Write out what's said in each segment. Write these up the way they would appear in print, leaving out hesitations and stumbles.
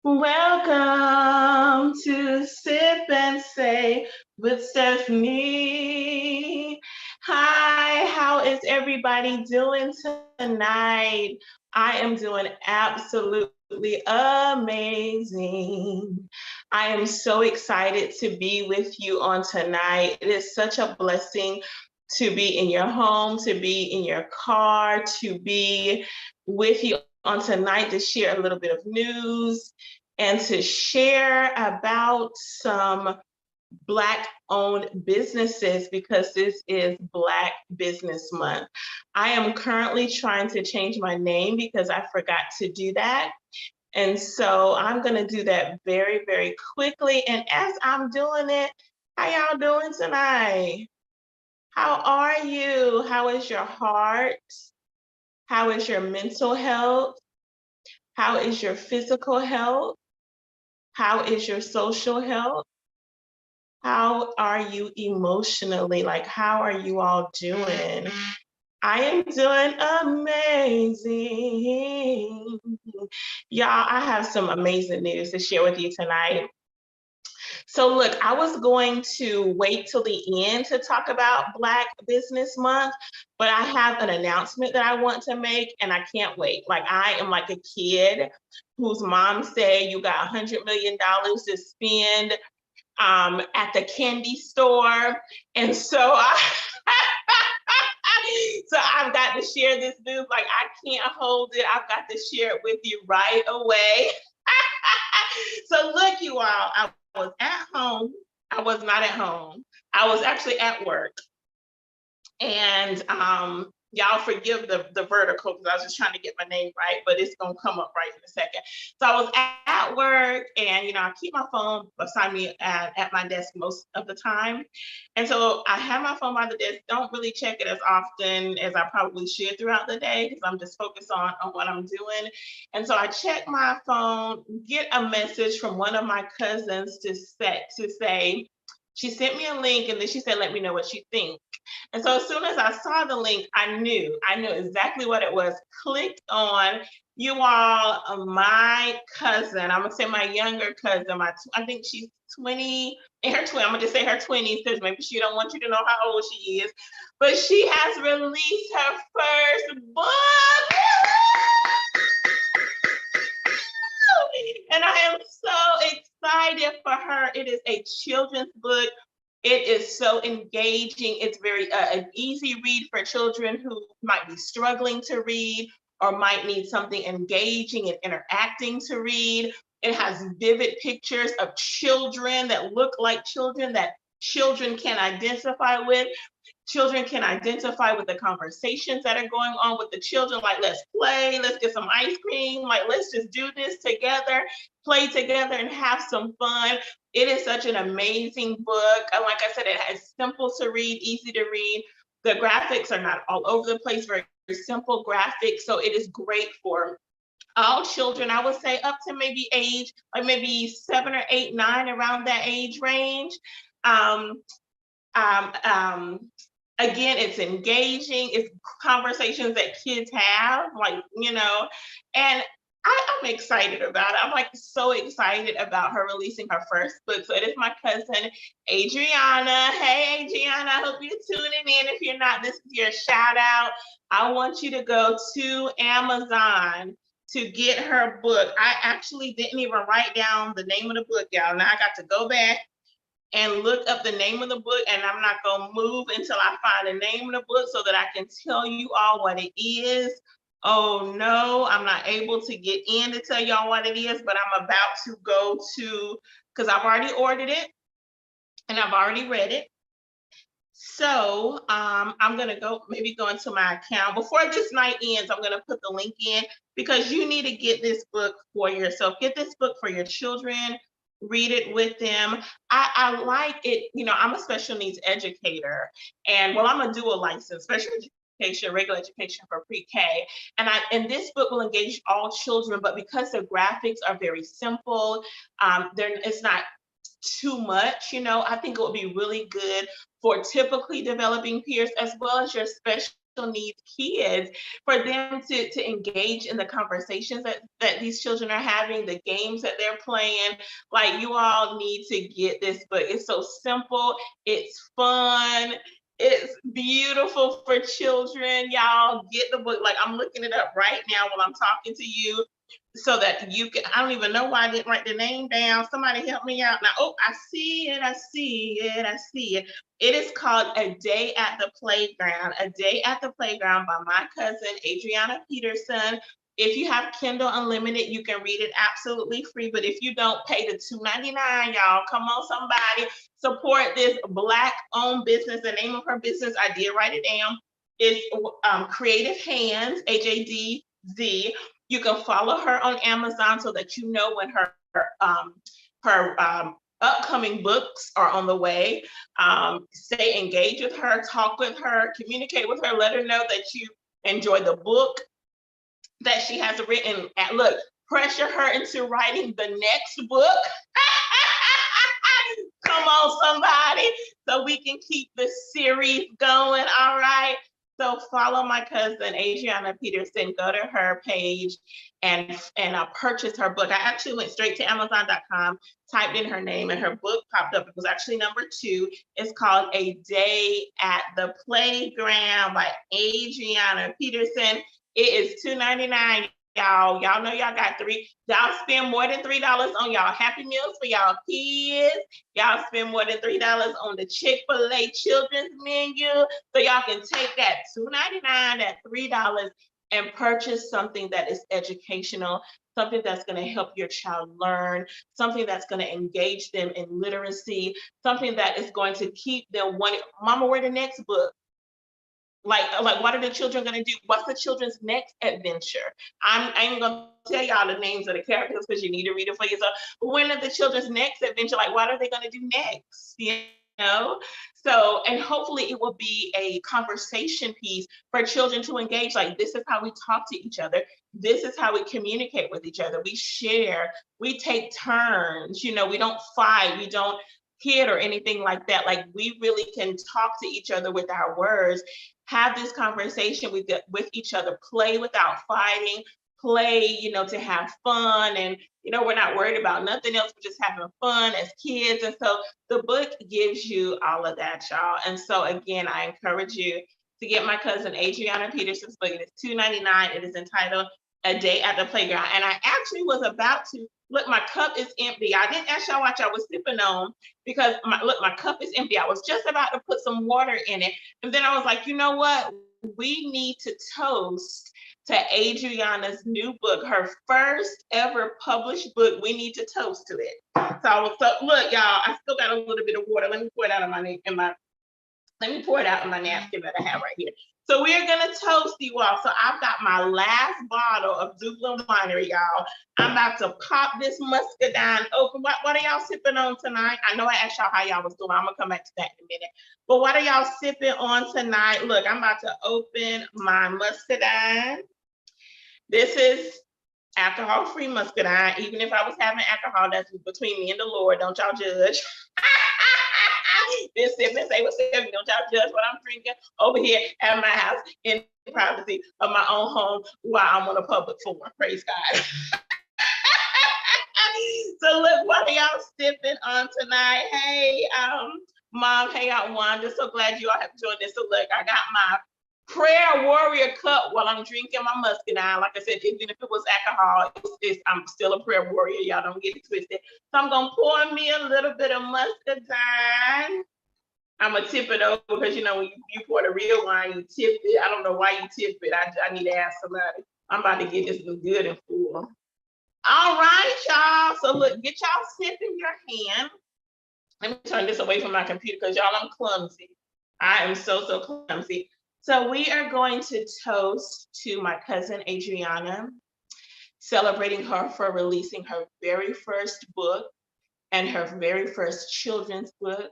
Welcome to Sip and Say with Stephanie. Hi, how is everybody doing tonight? I am doing absolutely amazing. I am so excited to be with you on tonight. It is such a blessing to be in your home, to be in your car, to be with you on tonight to share a little bit of news and to share about some Black owned businesses because this is Black Business Month. I am currently trying to change my name because I forgot to do that. And so I'm going to do that very, very quickly. And as I'm doing it, how y'all doing tonight? How are you? How is your heart? How is your mental health? How is your physical health? How is your social health? How are you emotionally? Like, how are you all doing? I am doing amazing. Y'all, I have some amazing news to share with you tonight. So look, I was going to wait till the end to talk about Black Business Month, but I have an announcement that I want to make and I can't wait. Like I am like a kid whose mom said you got $100 million to spend at the candy store. And so so I've got to share this news. Like I can't hold it. I've got to share it with you right away. So look, you all, I was at home. I was not at home. I was actually at work. And y'all forgive the vertical because I was just trying to get my name right, but it's gonna come up right in a second. So I was at work, and I keep my phone beside me at my desk most of the time. And so I have my phone by the desk, don't really check it as often as I probably should throughout the day because I'm just focused on what I'm doing. And so I check my phone, get a message from one of my cousins to say she sent me a link, and then she said, let me know what you think. And so as soon as I saw the link, I knew exactly what it was. Clicked on. You all, my cousin, I'm gonna say my younger cousin, I think she's 20, in her 20, I'm gonna just say her 20s because maybe she don't want you to know how old she is, but she has released her first book. And I am so excited for her. It is a children's book. It is so engaging. It's very an easy read for children who might be struggling to read or might need something engaging and interacting to read. It has vivid pictures of children that look like children that children can identify with. Children can identify with the conversations that are going on with the children, like let's play, let's get some ice cream, like let's just do this together, play together and have some fun. It is such an amazing book. And like I said, it's simple to read, easy to read. The graphics are not all over the place, very simple graphics. So it is great for all children. I would say up to maybe age, like maybe 7 or 8, 9, around that age range. Um, um, um, Again, it's engaging. It's conversations that kids have, and I'm excited about it. I'm like so excited about her releasing her first book. So it is my cousin, Adriana. Hey, Adriana, I hope you're tuning in. If you're not, this is your shout out. I want you to go to Amazon to get her book. I actually didn't even write down the name of the book, y'all. Now I got to go back and look up the name of the book, and I'm not going to move until I find the name of the book so that I can tell you all what it is. Oh no, I'm not able to get in to tell y'all what it is, but I'm about to go to, because I've already ordered it and I've already read it. So I'm gonna go into my account before this night ends. I'm gonna put the link in because you need to get this book for yourself. Get this book for your children. Read it with them. I like it. I'm a special needs educator, and well, I'm a dual license, special education, regular education for pre-K, and this book will engage all children. But because the graphics are very simple, it's not too much. I think it would be really good for typically developing peers as well as your special needs kids, for them to engage in the conversations that these children are having, the games that they're playing. Like, you all need to get this book. It's so simple, it's fun, it's beautiful for children. Y'all get the book. Like, I'm looking it up right now while I'm talking to you so that you can. I don't even know why I didn't write the name down. Somebody help me out now. Oh, I see it. I see it. I see it. It is called A Day at the Playground. A Day at the Playground by my cousin Adriana Peterson. If you have Kindle Unlimited, you can read it absolutely free. But if you don't, pay the $2.99, y'all. Come on, somebody. Support this Black-owned business. The name of her business, I did write it down, is Creative Hands, HADZ. You can follow her on Amazon so that you know when her upcoming books are on the way. Stay engaged with her, talk with her, communicate with her, let her know that you enjoy the book that she has written. And look, pressure her into writing the next book. Come on, somebody, so we can keep the series going. All right. So follow my cousin Adriana Peterson. Go to her page and purchase her book. I actually went straight to Amazon.com, typed in her name, and her book popped up. It was actually number 2. It's called A Day at the Playground by Adriana Peterson. It is $2.99. Y'all know y'all got y'all spend more than $3 on y'all Happy Meals for y'all kids. Y'all spend more than $3 on the Chick-fil-A children's menu. So y'all can take that $2.99, that $3, and purchase something that is educational, something that's going to help your child learn, something that's going to engage them in literacy, something that is going to keep them wanting, Mama, where the next book? Like what are the children gonna do? What's the children's next adventure? I ain't gonna tell y'all the names of the characters because you need to read it for yourself. But when are the children's next adventure? Like, what are they gonna do next? You know? So, and hopefully it will be a conversation piece for children to engage. Like, this is how we talk to each other. This is how we communicate with each other. We share, we take turns, we don't fight, we don't hit or anything like that. Like, we really can talk to each other with our words, have this conversation with each other, play without fighting, play, to have fun. And, we're not worried about nothing else. We're just having fun as kids. And so the book gives you all of that, y'all. And so again, I encourage you to get my cousin Adriana Peterson's book. It is $2.99. It is entitled A Day at the Playground. And I actually was about to, look, my cup is empty. I didn't ask y'all what y'all was sipping on because my cup is empty. I was just about to put some water in it. And then I was like, you know what? We need to toast to Adriana's new book, her first ever published book. We need to toast to it. So look, y'all, I still got a little bit of water. Let me pour it out in my napkin that I have right here. So we're gonna toast you all. So I've got my last bottle of Dublin Winery, y'all. I'm about to pop this muscadine open. What are y'all sipping on tonight? I know I asked y'all how y'all was doing. I'm gonna come back to that in a minute. But what are y'all sipping on tonight? Look, I'm about to open my muscadine. This is alcohol-free muscadine. Even if I was having alcohol, that's between me and the Lord. Don't y'all judge. This sip and say what's up. Don't y'all judge what I'm drinking over here at my house in the privacy of my own home while I'm on a public forum. Praise God. So look, what are y'all sipping on tonight? Hey, Mom, hey, Aunt Wanda. So glad you all have joined us. So look, I got my prayer warrior cup while I'm drinking my muscadine. Like I said, even if it was alcohol, I'm still a prayer warrior. Y'all don't get it twisted. So I'm gonna pour me a little bit of muscadine. I'm gonna tip it over because when you pour the real wine, you tip it. I don't know why you tip it. I need to ask somebody. I'm about to get this good and full. All right, y'all. So look, get y'all sip in your hand. Let me turn this away from my computer because y'all, I'm clumsy. I am so clumsy. So we are going to toast to my cousin Adriana, celebrating her for releasing her very first book and her very first children's book.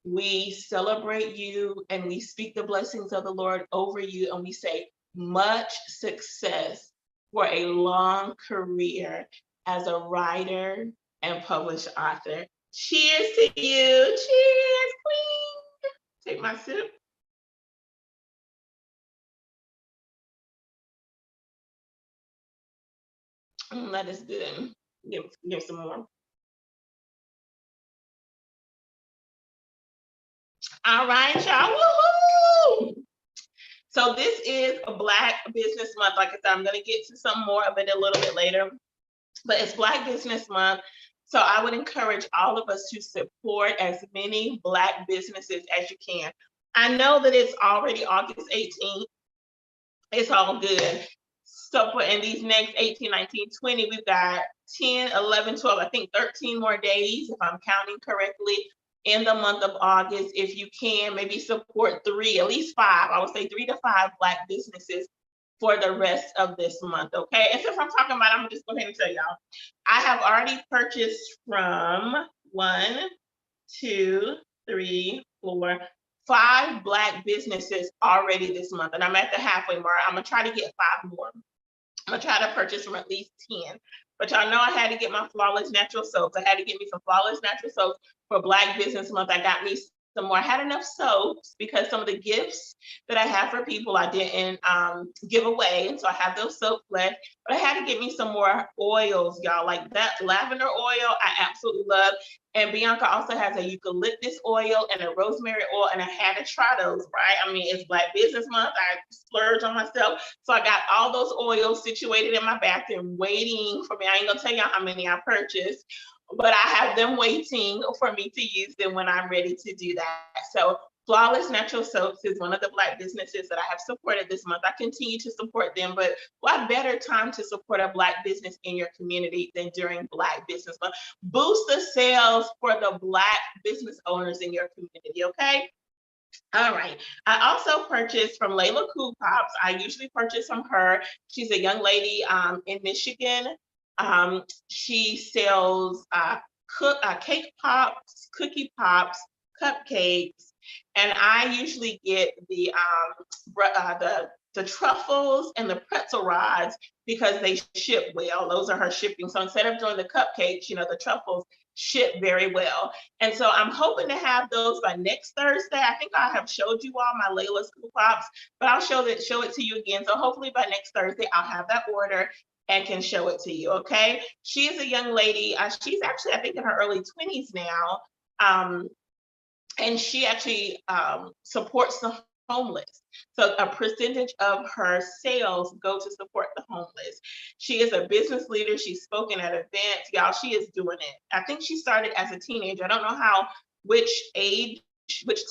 We celebrate you and we speak the blessings of the Lord over you, and we say much success for a long career as a writer and published author. Cheers to you. Cheers, queen. Take my sip. That is good. Give some more. All right, y'all. Woohoo! So this is a Black Business Month. Like I said, I'm going to get to some more of it a little bit later, but it's Black Business Month. So I would encourage all of us to support as many Black businesses as you can. I know that it's already August 18th. It's all good. So for in these next 18, 19, 20, we've got 10, 11, 12, I think 13 more days, if I'm counting correctly, in the month of August. If you can, maybe support three, at least five, I would say 3 to 5 Black businesses for the rest of this month, okay? And since I'm talking about it, I'm gonna just go ahead and tell y'all. I have already purchased from 1, 2, 3, 4, 5 Black businesses already this month, and I'm at the halfway mark. I'm gonna try to get 5 more. I'm gonna try to purchase from at least 10. But y'all know I had to get my Flawless Natural Soaps. I had to get me some Flawless Natural Soaps for Black Business Month. I got me some more. I had enough soaps because some of the gifts that I have for people I didn't give away. And so I have those soaps left. But I had to get me some more oils, y'all. Like that lavender oil, I absolutely love. And Bianca also has a eucalyptus oil and a rosemary oil, and I had to try those, right? I mean, it's Black Business Month. I splurge on myself. So I got all those oils situated in my bathroom waiting for me. I ain't gonna tell y'all how many I purchased, but I have them waiting for me to use them when I'm ready to do that. So Flawless Natural Soaps is one of the Black businesses that I have supported this month. I continue to support them, but what better time to support a Black business in your community than during Black Business Month? Boost the sales for the Black business owners in your community, okay? All right. I also purchased from Layla Cool Pops. I usually purchase from her. She's a young lady in Michigan. She sells cake pops, cookie pops, cupcakes, and I usually get the truffles and the pretzel rods because they ship well. Those are her shipping. So instead of doing the cupcakes, the truffles ship very well. And so I'm hoping to have those by next Thursday. I think I have showed you all my Layla's Cool Pops, but I'll show it to you again. So hopefully by next Thursday, I'll have that order and can show it to you, okay? She is a young lady. She's actually, I think, in her early 20s now. And she actually supports the homeless. So a percentage of her sales go to support the homeless. She is a business leader. She's spoken at events. Y'all, she is doing it. I think she started as a teenager. I don't know which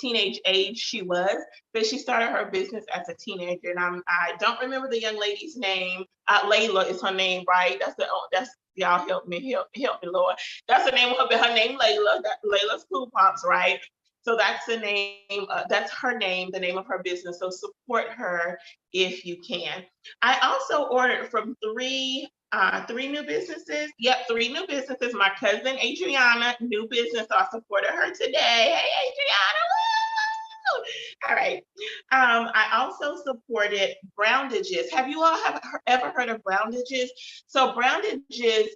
teenage age she was, but she started her business as a teenager. And I don't remember the young lady's name. Layla is her name, right? That's y'all help me, Lord. That's the name of her name, Layla. Layla's Cool Pops, right? So that's the name, that's her name, the name of her business. So support her if you can. I also ordered from three new businesses. Yep, 3 new businesses. My cousin Adriana, new business. So I supported her today. Hey, Adriana. Woo! All right. I also supported Browndages. Have you all ever heard of Browndages? So Browndages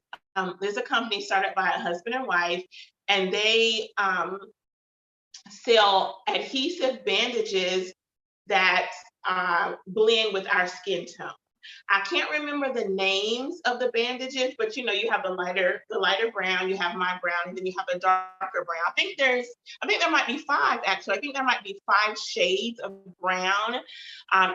is a company started by a husband and wife, and they sell adhesive bandages that blend with our skin tone. I can't remember the names of the bandages, but you have the lighter brown, you have my brown, and then you have a darker brown. I think there might be 5 actually. I think there might be 5 shades of brown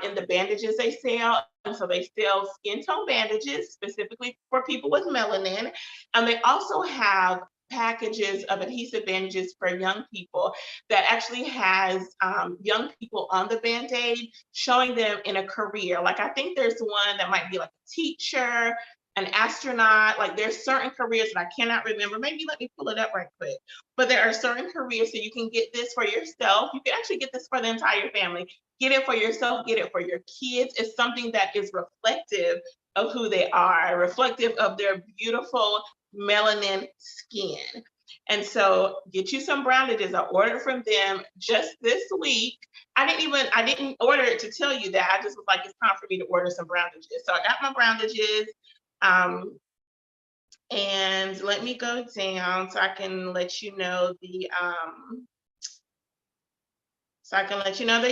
in the bandages they sell. And so they sell skin tone bandages specifically for people with melanin. And they also have packages of adhesive bandages for young people that actually has young people on the Band-Aid, showing them in a career. Like I think there's one that might be like a teacher, an astronaut. Like there's certain careers that I cannot remember. Maybe let me pull it up right quick. But there are certain careers, so you can get this for yourself. You can actually get this for the entire family. Get it for yourself, get it for your kids. It's something that is reflective of who they are, reflective of their beautiful melanin skin. And so get you some Browndages. I ordered from them just this week. I didn't order it to tell you that. I just was like, it's time for me to order some Browndages. So I got my Browndages. And let me go down so I can let you know they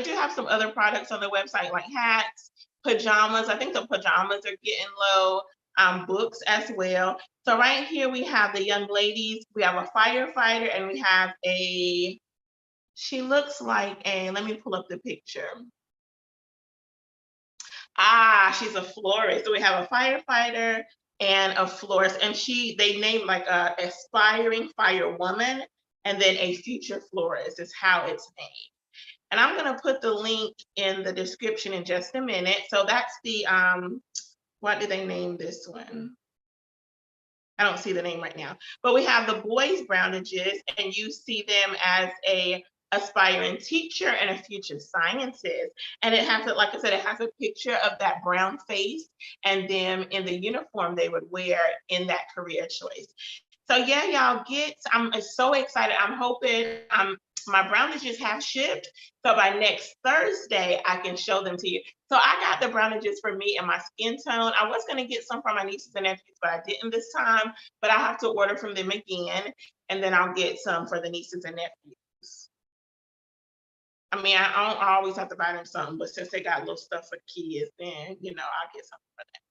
do have some other products on the website like hats, pajamas. I think the pajamas are getting low. books as well. So right here we have the young ladies, we have a firefighter, and we have she looks like let me pull up the picture. She's a florist. So we have a firefighter and a florist, and they named like a aspiring firewoman and then a future florist is how it's named. And I'm gonna put the link in the description in just a minute. So that's the what did they name this one? I don't see the name right now, but we have the boys Brownages, and you see them as a aspiring teacher and a future scientist. And it has, like I said, it has a picture of that brown face and them in the uniform they would wear in that career choice. So yeah, y'all I'm so excited. I'm hoping my brownages have shipped. So by next Thursday, I can show them to you. So I got the brownages for me and my skin tone. I was gonna get some for my nieces and nephews, but I didn't this time. But I have to order from them again, and then I'll get some for the nieces and nephews. I mean, I don't always have to buy them something, but since they got little stuff for kids, then I'll get something for them.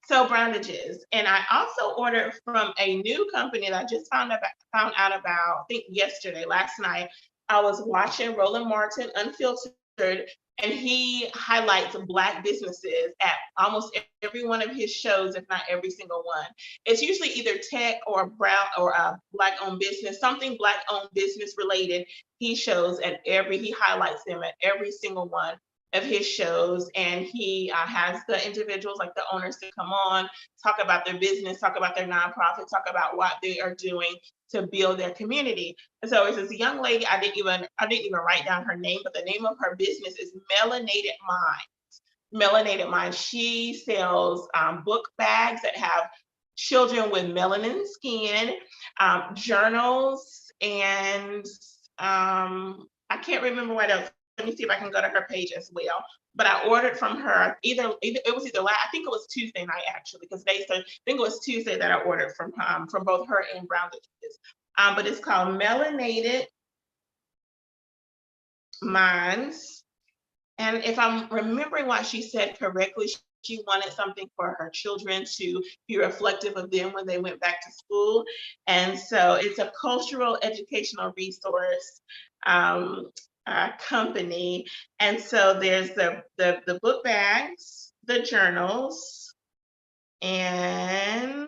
So brownages. And I also ordered from a new company that I just found out about, I think yesterday, last night. I was watching Roland Martin Unfiltered, and he highlights Black businesses at almost every one of his shows, if not every single one. It's usually either tech or brown or a Black-owned business, something Black-owned business related. He highlights them at every single one of his shows, and he has the individuals, like the owners, to come on, talk about their business, talk about their nonprofit, talk about what they are doing to build their community. And so it's this young lady, I didn't even write down her name, but the name of her business is Melanated Minds. Melanated Minds. She sells book bags that have children with melanin skin, journals, and I can't remember what else. Let me see if I can go to her page as well. But I ordered from her I think it was Tuesday night actually, because I think it was Tuesday that I ordered from both her and Brownages. But it's called Melanated Minds. And if I'm remembering what she said correctly, she wanted something for her children to be reflective of them when they went back to school. And so it's a cultural educational resource company. And so there's the book bags, the journals, and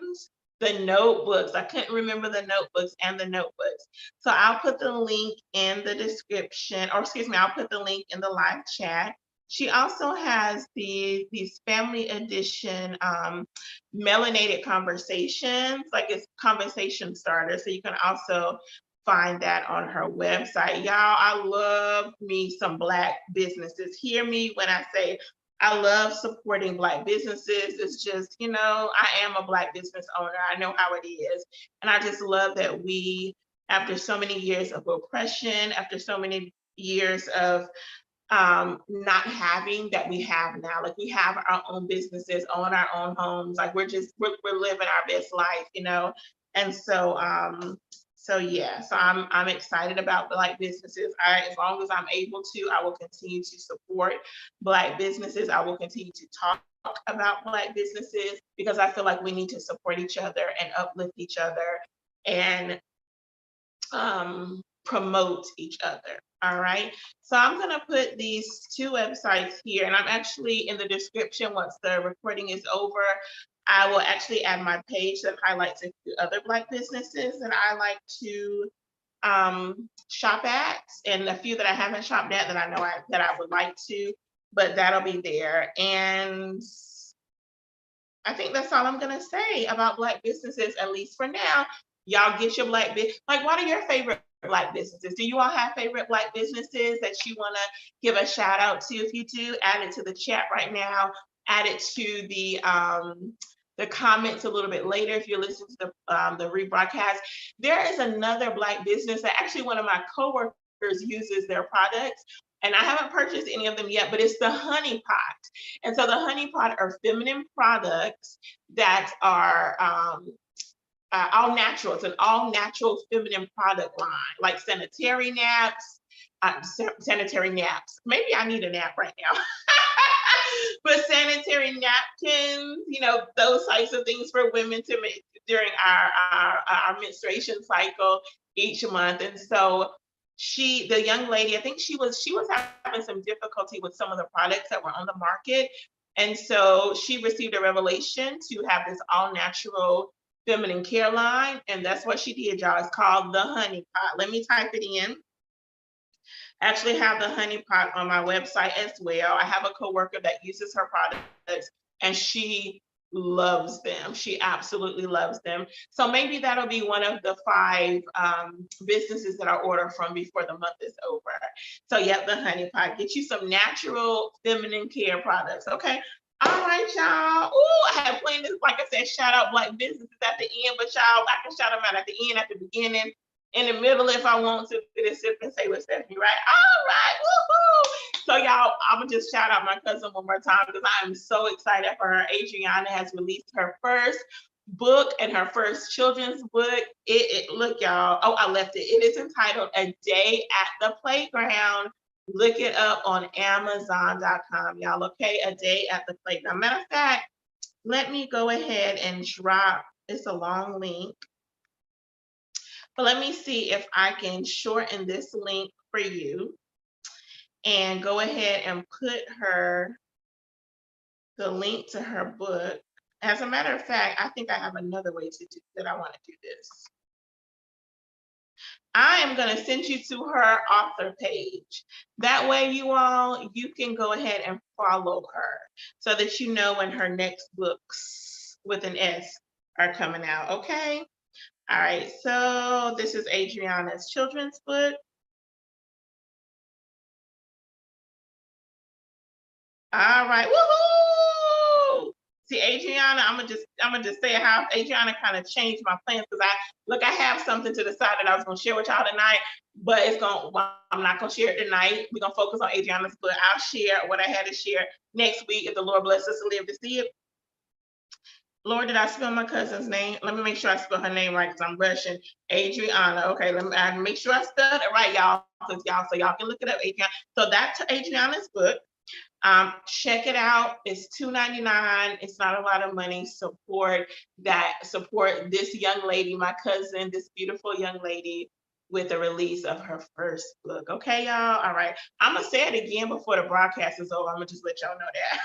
the notebooks. I couldn't remember the notebooks and the notebooks. So I'll put the link in the description, or excuse me, I'll put the link in the live chat. She also has these family edition melanated conversations, like it's conversation starter. So you can also find that on her website. Y'all, I love me some Black businesses. Hear me when I say I love supporting Black businesses. It's just, I am a Black business owner. I know how it is. And I just love that we, after so many years of oppression, after so many years of not having that we have now, like we have our own businesses, own our own homes, like we're living our best life, and so yeah, so I'm excited about Black businesses. As long as I'm able to, I will continue to support Black businesses. I will continue to talk about Black businesses because I feel like we need to support each other and uplift each other and promote each other. All right. So I'm going to put these two websites here, and I'm actually in the description once the recording is over. I will actually add my page that highlights a few other Black businesses that I like to shop at, and a few that I haven't shopped at that I know that I would like to, but that'll be there. And I think that's all I'm gonna say about Black businesses, at least for now. Y'all get your Black business. Like, what are your favorite Black businesses? Do you all have favorite Black businesses that you want to give a shout out to? If you do, add it to the chat right now. Add it to the comments a little bit later if you're listening to the rebroadcast. There is another Black business that actually one of my coworkers uses their products, and I haven't purchased any of them yet, but it's the Honey Pot. And so the Honey Pot are feminine products that are all natural. It's an all natural feminine product line, like sanitary naps. Maybe I need a nap right now. But sanitary napkins, those types of things for women to make during our menstruation cycle each month. And so the young lady, I think she was having some difficulty with some of the products that were on the market. And so she received a revelation to have this all natural feminine care line. And that's what she did, y'all. It's called the Honey Pot. Let me type it in. I actually have the Honey Pot on my website as well. I have a coworker that uses her products and she loves them. She absolutely loves them. So maybe that'll be one of the 5 businesses that I order from before the month is over. So yeah, the Honey Pot. Get you some natural feminine care products. Okay. All right, y'all. Ooh, I had planned this, like I said, shout out Black businesses at the end, but y'all, I can shout them out at the end, at the beginning, in the middle if I want to. Get a sip and say with Stephanie, right? All right, woohoo! So y'all, I'm gonna just shout out my cousin one more time because I am so excited for her. Adriana has released her first book and her first children's book. Look, y'all. Oh, I left it. It is entitled A Day at the Playground. Look it up on Amazon.com, y'all. Okay, A Day at the Playground. Matter of fact, let me go ahead and drop. It's a long link. But let me see if I can shorten this link for you and go ahead and put the link to her book. As a matter of fact, I think I have another way to do that. I want to do this. I am going to send you to her author page. That way, you can go ahead and follow her so that you know when her next books with an S are coming out. Okay. All right, so this is Adriana's children's book. All right, woohoo! See, Adriana, I'm gonna just say how Adriana kind of changed my plans because I have something to the side that I was gonna share with y'all tonight, but I'm not gonna share it tonight. We're gonna focus on Adriana's book. I'll share what I had to share next week if the Lord blesses us to live to see it. Lord, did I spell my cousin's name? Let me make sure I spell her name right because I'm rushing. Adriana. Okay, let me make sure I spelled it right, y'all, so y'all can look it up, Adriana. So that's Adriana's book. Check it out. It's $2.99. It's not a lot of money. Support this young lady, my cousin, this beautiful young lady, with the release of her first book. Okay, y'all. All right. I'm gonna say it again before the broadcast is over. I'm gonna just let y'all know that.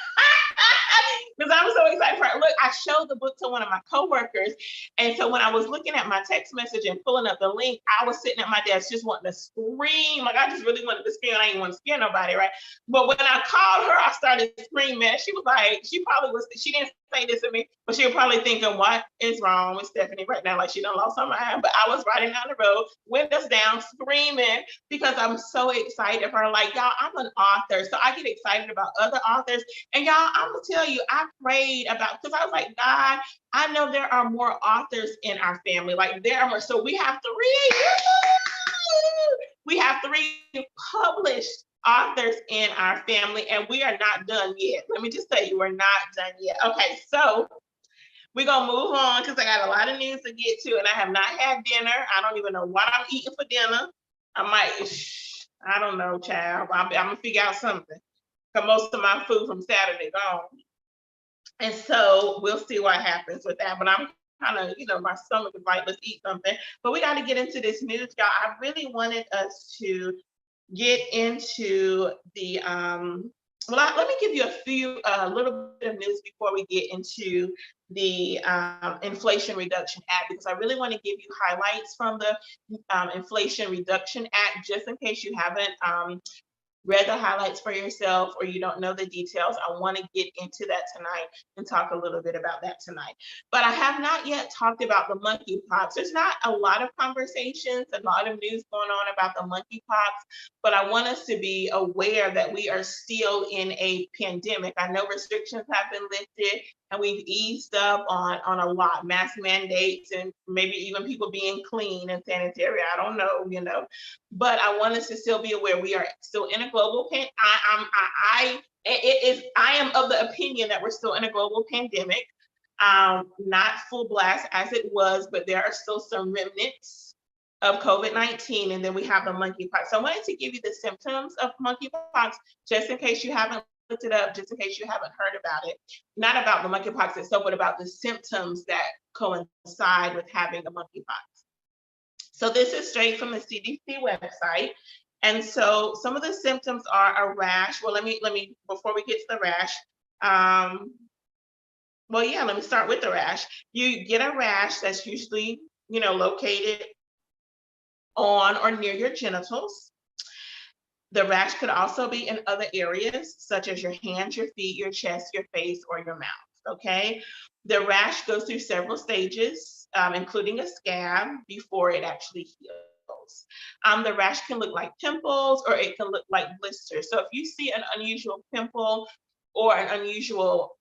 Because I'm so excited for it. Look, I showed the book to one of my coworkers. And so when I was looking at my text message and pulling up the link, I was sitting at my desk just wanting to scream. Like I just really wanted to scream. I didn't want to scare nobody, right? But when I called her, I started screaming. She was like, she didn't say this to me, but she was probably thinking, what is wrong with Stephanie right now? Like she done lost her mind. But I was riding down the road, windows down, screaming because I'm so excited for her. Like, y'all, I'm an author. So I get excited about other authors. And y'all, I'm gonna tell you, I prayed about, because I was like, God, I know there are more authors in our family. Like there are more. So we have 3 published authors in our family, and we are not done yet. Let me just tell you, we're not done yet. Okay, so we're gonna move on because I got a lot of news to get to, and I have not had dinner. I don't even know what I'm eating for dinner. I don't know, child. I'm gonna figure out something. Because most of my food from Saturday gone. And so we'll see what happens with that. But I'm kind of, my stomach is like, let's eat something. But we got to get into this news, y'all. I really wanted us to get into the let me give you a little bit of news before we get into the Inflation Reduction Act, because I really want to give you highlights from the Inflation Reduction Act, just in case you haven't read the highlights for yourself or you don't know the details. I want to get into that tonight and talk a little bit about that tonight. But I have not yet talked about the monkeypox. There's not a lot of conversations, a lot of news going on about the monkeypox, but I want us to be aware that we are still in a pandemic. I know restrictions have been lifted and we've eased up on a lot, mask mandates and maybe even people being clean and sanitary. I don't know, but I want us to still be aware we are still in a global pandemic. I am of the opinion that we're still in a global pandemic, not full blast as it was, but there are still some remnants of COVID-19, and then we have the monkeypox. So I wanted to give you the symptoms of monkeypox, just in case you haven't looked it up just in case you haven't heard about it. Not about the monkeypox itself, but about the symptoms that coincide with having the monkeypox. So this is straight from the CDC website. And so some of the symptoms are a rash. Well, let me before we get to the rash, well, yeah, let me start with the rash. You get a rash that's usually, located on or near your genitals. The rash could also be in other areas, such as your hands, your feet, your chest, your face, or your mouth. Okay. The rash goes through several stages, including a scab before it actually heals. The rash can look like pimples or it can look like blisters. So if you see an unusual pimple or an unusual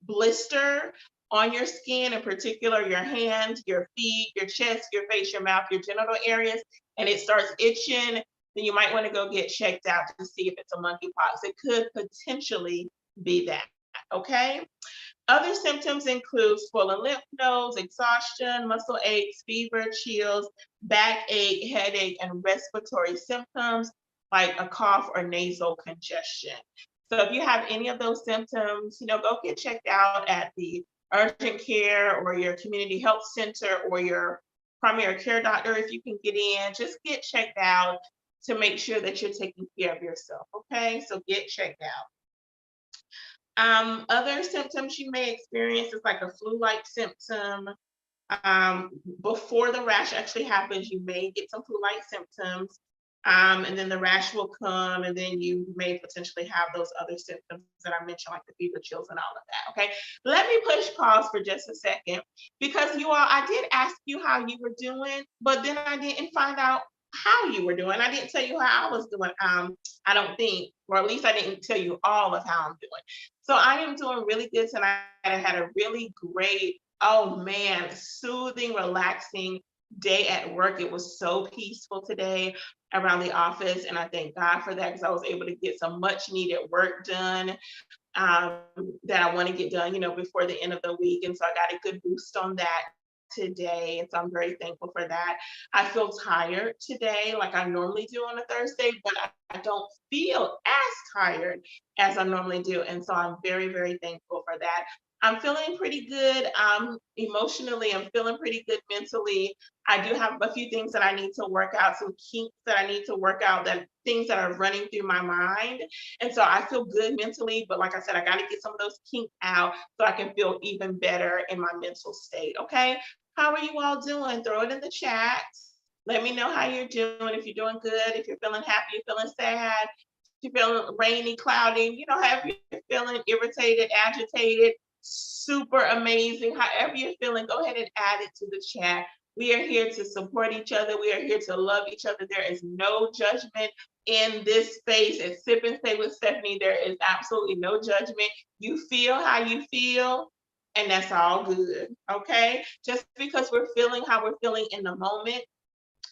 blister on your skin, in particular your hands, your feet, your chest, your face, your mouth, your genital areas, and it starts itching, then you might want to go get checked out to see if it's a monkeypox. It could potentially be that, okay? Other symptoms include swollen lymph nodes, exhaustion, muscle aches, fever, chills, backache, headache, and respiratory symptoms like a cough or nasal congestion. So if you have any of those symptoms, go get checked out at the urgent care or your community health center or your primary care doctor if you can get in. Just get checked out to make sure that you're taking care of yourself, okay? So get checked out. Other symptoms you may experience is like a flu-like symptom. Before the rash actually happens, you may get some flu-like symptoms. And then the rash will come, and then you may potentially have those other symptoms that I mentioned, like the fever, chills, and all of that. Okay, let me push pause for just a second because I did ask you how you were doing, but then I didn't find out how you were doing. I didn't tell you how I was doing. I don't think, or at least I didn't tell you all of how I'm doing. So I am doing really good tonight. I had a really great, oh man, soothing, relaxing day at work. It was so peaceful today around the office, and I thank God for that because I was able to get some much needed work done that I want to get done, before the end of the week. And so I got a good boost on that today, and so I'm very thankful for that. I feel tired today like I normally do on a Thursday, but I don't feel as tired as I normally do, and so I'm very, very thankful for that. I'm feeling pretty good emotionally. I'm feeling pretty good mentally. I do have a few things that I need to work out, some kinks that I need to work out, that things that are running through my mind. And so I feel good mentally, but like I said, I got to get some of those kinks out so I can feel even better in my mental state. Okay. How are you all doing? Throw it in the chat. Let me know how you're doing. If you're doing good, if you're feeling happy, you're feeling sad, if you're feeling rainy, cloudy, however you're feeling, irritated, agitated, super amazing, however you're feeling, go ahead and add it to the chat. We are here to support each other. We are here to love each other. There is no judgment in this space. At Sip and Stay with Stephanie, there is absolutely no judgment. You feel how you feel, and that's all good, okay? Just because we're feeling how we're feeling in the moment,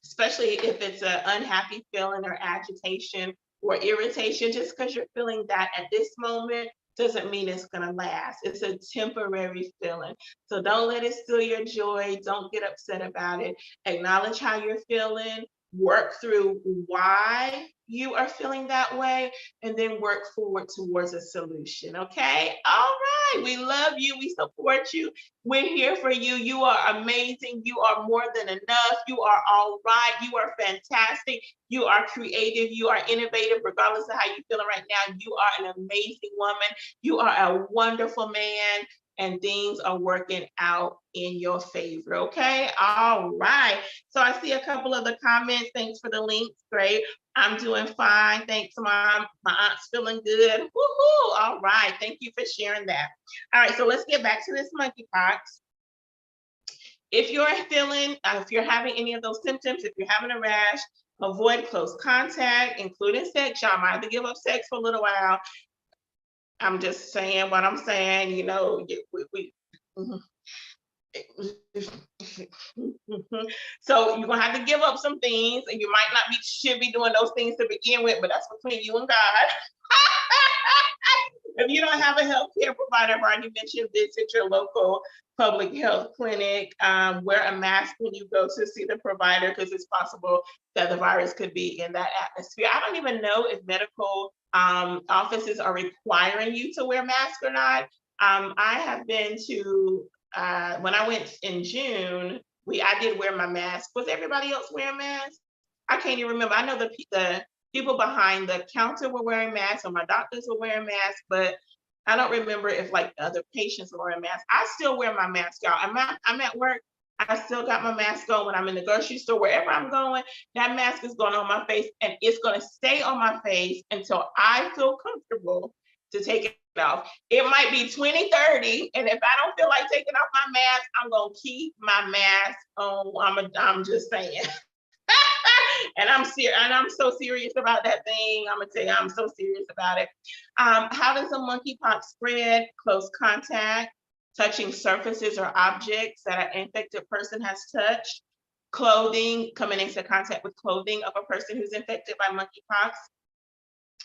especially if it's an unhappy feeling or agitation or irritation, just because you're feeling that at this moment doesn't mean it's going to last. It's a temporary feeling. So don't let it steal your joy. Don't get upset about it. Acknowledge how you're feeling. Work through why you are feeling that way, and then work forward towards a solution. Okay. All right. We love you. We support you. We're here for you. You are amazing. You are more than enough. You are all right. You are fantastic. You are creative. You are innovative, regardless of how you're feeling right now. You are an amazing woman. You are a wonderful man, and things are working out in your favor. Okay. All right. So I see a couple of the comments. Thanks for the links. Great. I'm doing fine. Thanks, Mom. My aunt's feeling good. Woohoo! All right. Thank you for sharing that. All right. So let's get back to this monkeypox. If you're feeling, if you're having any of those symptoms, if you're having a rash, avoid close contact, including sex. Y'all might have to give up sex for a little while. I'm just saying what I'm saying. So you're gonna have to give up some things, and you might not should be doing those things to begin with, but that's between you and God. If you don't have a healthcare provider, I've already mentioned, visit your local public health clinic. Wear a mask when you go to see the provider because it's possible that the virus could be in that atmosphere. I don't even know if medical offices are requiring you to wear masks or not. I have been to when I went in June. I did wear my mask. Was everybody else wearing masks? I can't even remember. I know the people behind the counter were wearing masks, or my doctors were wearing masks, but I don't remember if like other patients were wearing masks. I still wear my mask, y'all. I'm at work. I still got my mask on when I'm in the grocery store, wherever I'm going. That mask is going on my face, and it's going to stay on my face until I feel comfortable to take it off. It might be 2030, and if I don't feel like taking off my mask, I'm going to keep my mask on. I'm just saying. And I'm so serious about that thing. I'm gonna tell you, I'm so serious about it. How does the monkeypox spread? Close contact, touching surfaces or objects that an infected person has touched, clothing, coming into contact with clothing of a person who's infected by monkeypox,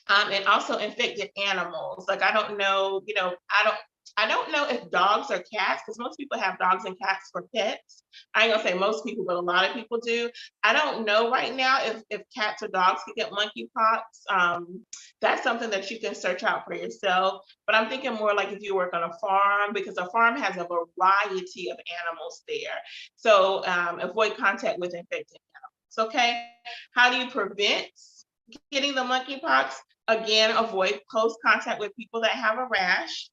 and also infected animals. Like I don't know, I don't know if dogs or cats, because most people have dogs and cats for pets. I ain't gonna say most people, but a lot of people do. I don't know right now if cats or dogs can get monkeypox. That's something that you can search out for yourself. But I'm thinking more like if you work on a farm, because a farm has a variety of animals there. So avoid contact with infected animals. Okay. How do you prevent getting the monkeypox? Again, avoid close contact with people that have a rash.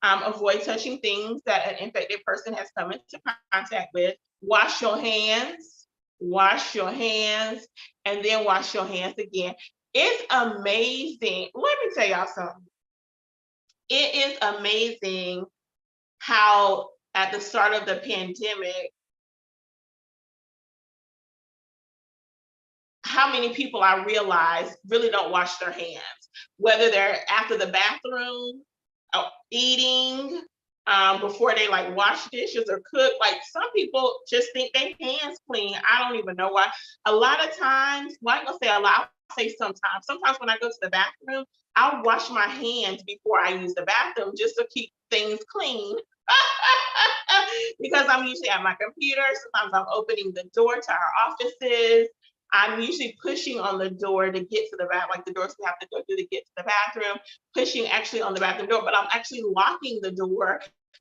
Avoid touching things that an infected person has come into contact with. Wash your hands, and then wash your hands again. It's amazing. Let me tell y'all something. It is amazing how at the start of the pandemic, how many people I realize really don't wash their hands, whether they're after the bathroom, eating, before they like wash dishes or cook. Like some people just think their hands clean. I don't even know why. A lot of times, well, I'm gonna say a lot, I'll say sometimes. Sometimes when I go to the bathroom, I'll wash my hands before I use the bathroom just to keep things clean. Because I'm usually at my computer. Sometimes I'm opening the door to our offices. I'm usually pushing on the door to get to the bathroom, like the doors we have to go through to get to the bathroom, pushing actually on the bathroom door, but I'm actually locking the door.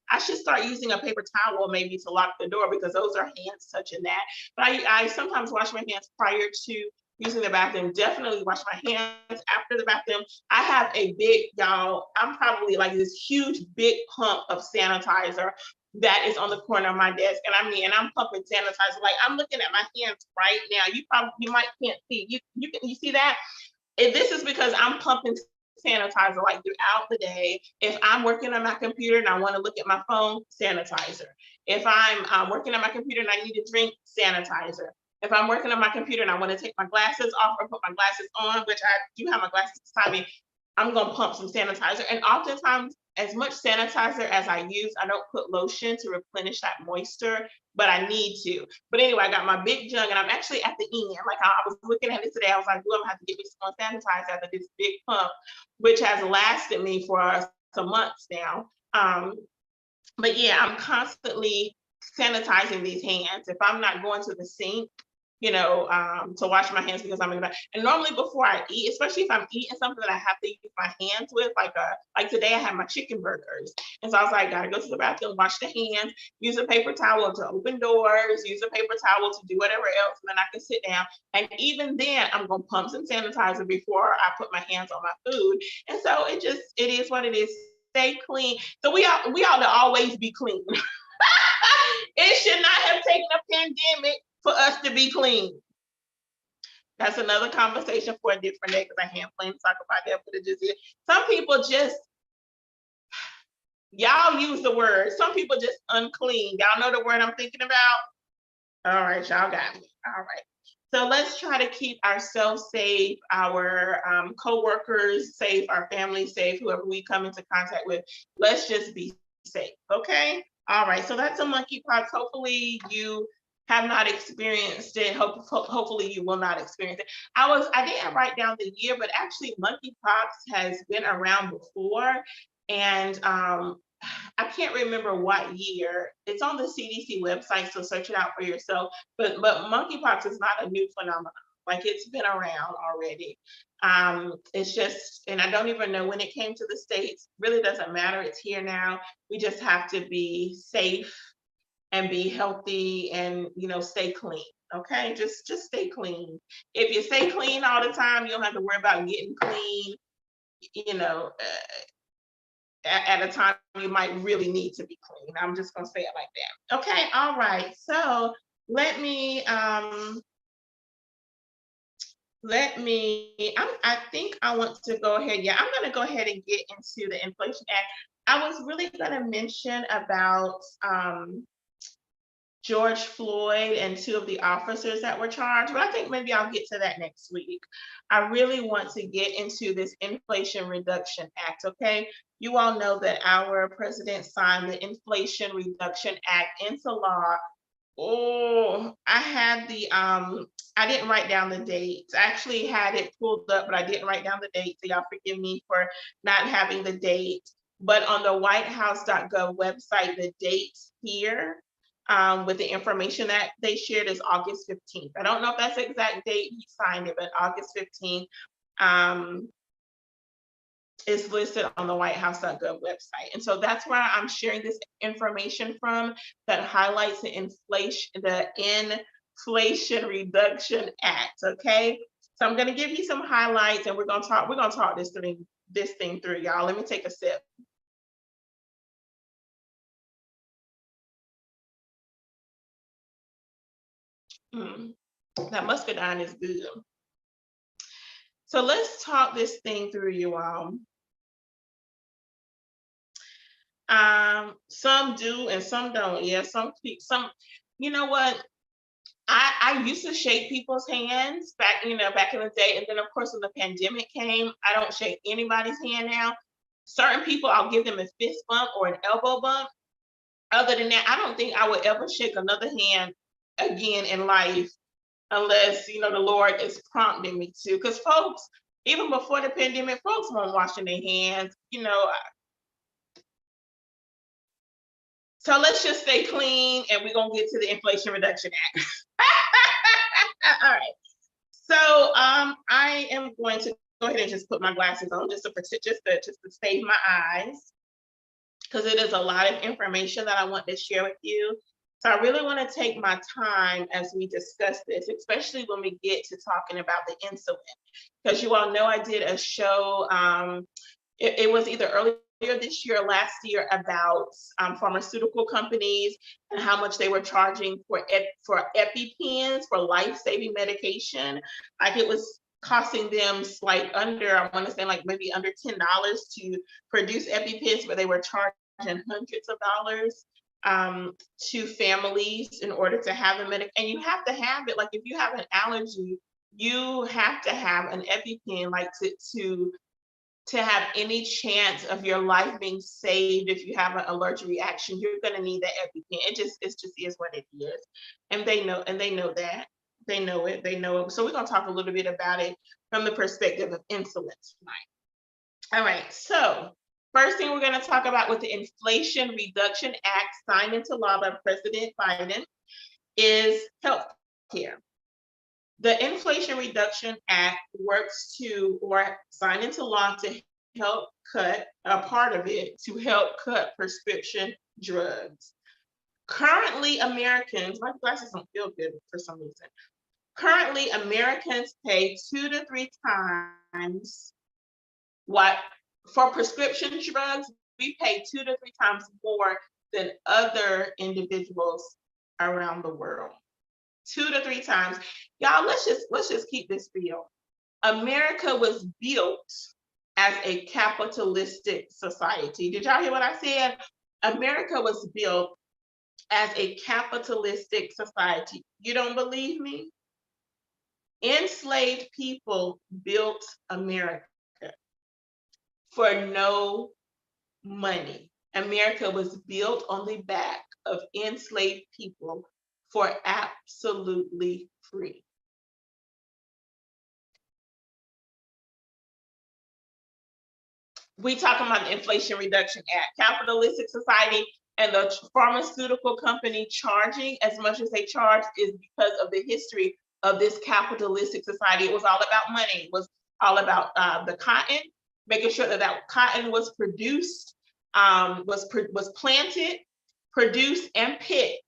I should start using a paper towel maybe to lock the door because those are hands touching that. But I sometimes wash my hands prior to using the bathroom. Definitely wash my hands after the bathroom. I have a big, y'all, I'm probably like this huge big pump of sanitizer that is on the corner of my desk. And I'm pumping sanitizer. Like I'm looking at my hands right now. You might can't see. You see that? And this is because I'm pumping sanitizer like throughout the day. If I'm working on my computer and I want to look at my phone, sanitizer. If I'm working on my computer and I need to drink, sanitizer. If I'm working on my computer and I want to take my glasses off or put my glasses on, which I do have my glasses beside me, I'm gonna pump some sanitizer. And oftentimes, as much sanitizer as I use, I don't put lotion to replenish that moisture, but I need to. But anyway, I got my big jug and I'm actually at the end. Like I was looking at it today, I was like, well, I'm gonna have to get me some sanitizer out of this big pump, which has lasted me for some months now. But yeah, I'm constantly sanitizing these hands. If I'm not going to the sink, to wash my hands because I'm in the bath. And normally before I eat, especially if I'm eating something that I have to use my hands with, like today I had my chicken burgers. And so I was like, gotta go to the bathroom, wash the hands, use a paper towel to open doors, use a paper towel to do whatever else, and then I can sit down. And even then, I'm gonna pump some sanitizer before I put my hands on my food. And so it is what it is. Stay clean. So we ought to always be clean. It should not have taken a pandemic for us to be clean. That's another conversation for a different day because I can't plan to talk about that, but it just is. Some people just, y'all use the word, some people just unclean. Y'all know the word I'm thinking about? All right, y'all got me. All right. So let's try to keep ourselves safe, our co-workers safe, our family safe, whoever we come into contact with. Let's just be safe, okay? All right, so that's a monkeypox. Hopefully you have not experienced it. Hopefully you will not experience it. I didn't write down the year, but actually monkeypox has been around before. And I can't remember what year. It's on the CDC website, so search it out for yourself. But monkeypox is not a new phenomenon. Like it's been around already. It's just, and I don't even know when it came to the States. Really doesn't matter. It's here now. We just have to be safe and be healthy and stay clean. Okay, just stay clean. If you stay clean all the time, you don't have to worry about getting clean. You know, at a time you might really need to be clean. I'm just gonna say it like that. Okay, all right. So let me I think I want to go ahead. Yeah, I'm gonna go ahead and get into the Inflation Act. I was really gonna mention about George Floyd and two of the officers that were charged, but I think maybe I'll get to that next week. I really want to get into this Inflation Reduction Act, okay? You all know that our president signed the Inflation Reduction Act into law. Oh, I didn't write down the dates. I actually had it pulled up, but I didn't write down the date. So y'all forgive me for not having the date. But on the whitehouse.gov website, the dates here with the information that they shared is August 15th. I don't know if that's the exact date he signed it, but August 15th is listed on the whitehouse.gov website. And so that's where I'm sharing this information from that highlights the Inflation Reduction Act. Okay. So I'm gonna give you some highlights and we're gonna talk this thing through, y'all. Let me take a sip. That muscadine is good. So let's talk this thing through, you all. Some do and some don't. Yeah, some, you know what? I used to shake people's hands back in the day. And then of course when the pandemic came, I don't shake anybody's hand now. Certain people, I'll give them a fist bump or an elbow bump. Other than that, I don't think I would ever shake another hand again in life unless, the Lord is prompting me to. Because folks, even before the pandemic, folks weren't washing their hands, So let's just stay clean and we're gonna get to the Inflation Reduction Act. All right. So I am going to go ahead and just put my glasses on just to save my eyes, because it is a lot of information that I want to share with you. So I really want to take my time as we discuss this, especially when we get to talking about the insulin, because you all know I did a show. It was either earlier this year or last year about pharmaceutical companies and how much they were charging for EpiPens, for life-saving medication. Like it was costing them I want to say like maybe under $10 to produce EpiPens, but they were charging hundreds of dollars to families in order to have a medic. And you have to have it. Like if you have an allergy, you have to have an EpiPen, like to have any chance of your life being saved. If you have an allergic reaction, you're going to need that EpiPen. It just is what it is. And they know that. They know it. So we're going to talk a little bit about it from the perspective of insulin tonight. All right. So first thing we're going to talk about with the Inflation Reduction Act signed into law by President Biden is health care. The Inflation Reduction Act works to, or signed into law to help cut, a part of it, to help cut prescription drugs. Currently, Americans, my glasses don't feel good for some reason. Currently, Americans pay 2 to 3 times what, for prescription drugs, we pay 2 to 3 times more than other individuals around the world. 2 to 3 times. Y'all, let's just keep this real. America was built as a capitalistic society. Did y'all hear what I said? America was built as a capitalistic society. You don't believe me? Enslaved people built America for no money. America was built on the back of enslaved people for absolutely free. We talking about the Inflation Reduction Act, capitalistic society, and the pharmaceutical company charging as much as they charge is because of the history of this capitalistic society. It was all about money. It was all about the cotton, making sure that that cotton was produced, was planted, produced, and picked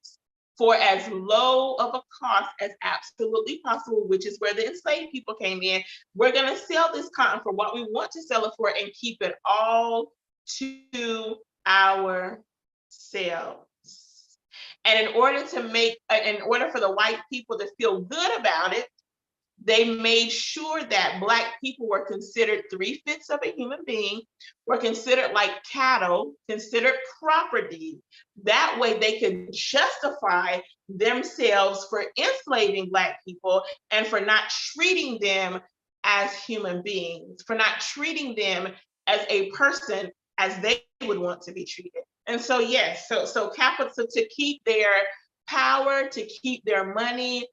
for as low of a cost as absolutely possible, which is where the enslaved people came in. We're going to sell this cotton for what we want to sell it for and keep it all to ourselves. And in order for the white people to feel good about it, they made sure that Black people were considered 3/5 of a human being, were considered like cattle, considered property. That way they could justify themselves for enslaving Black people and for not treating them as human beings, for not treating them as a person as they would want to be treated. And so, yes, so capital, to keep their power, to keep their money,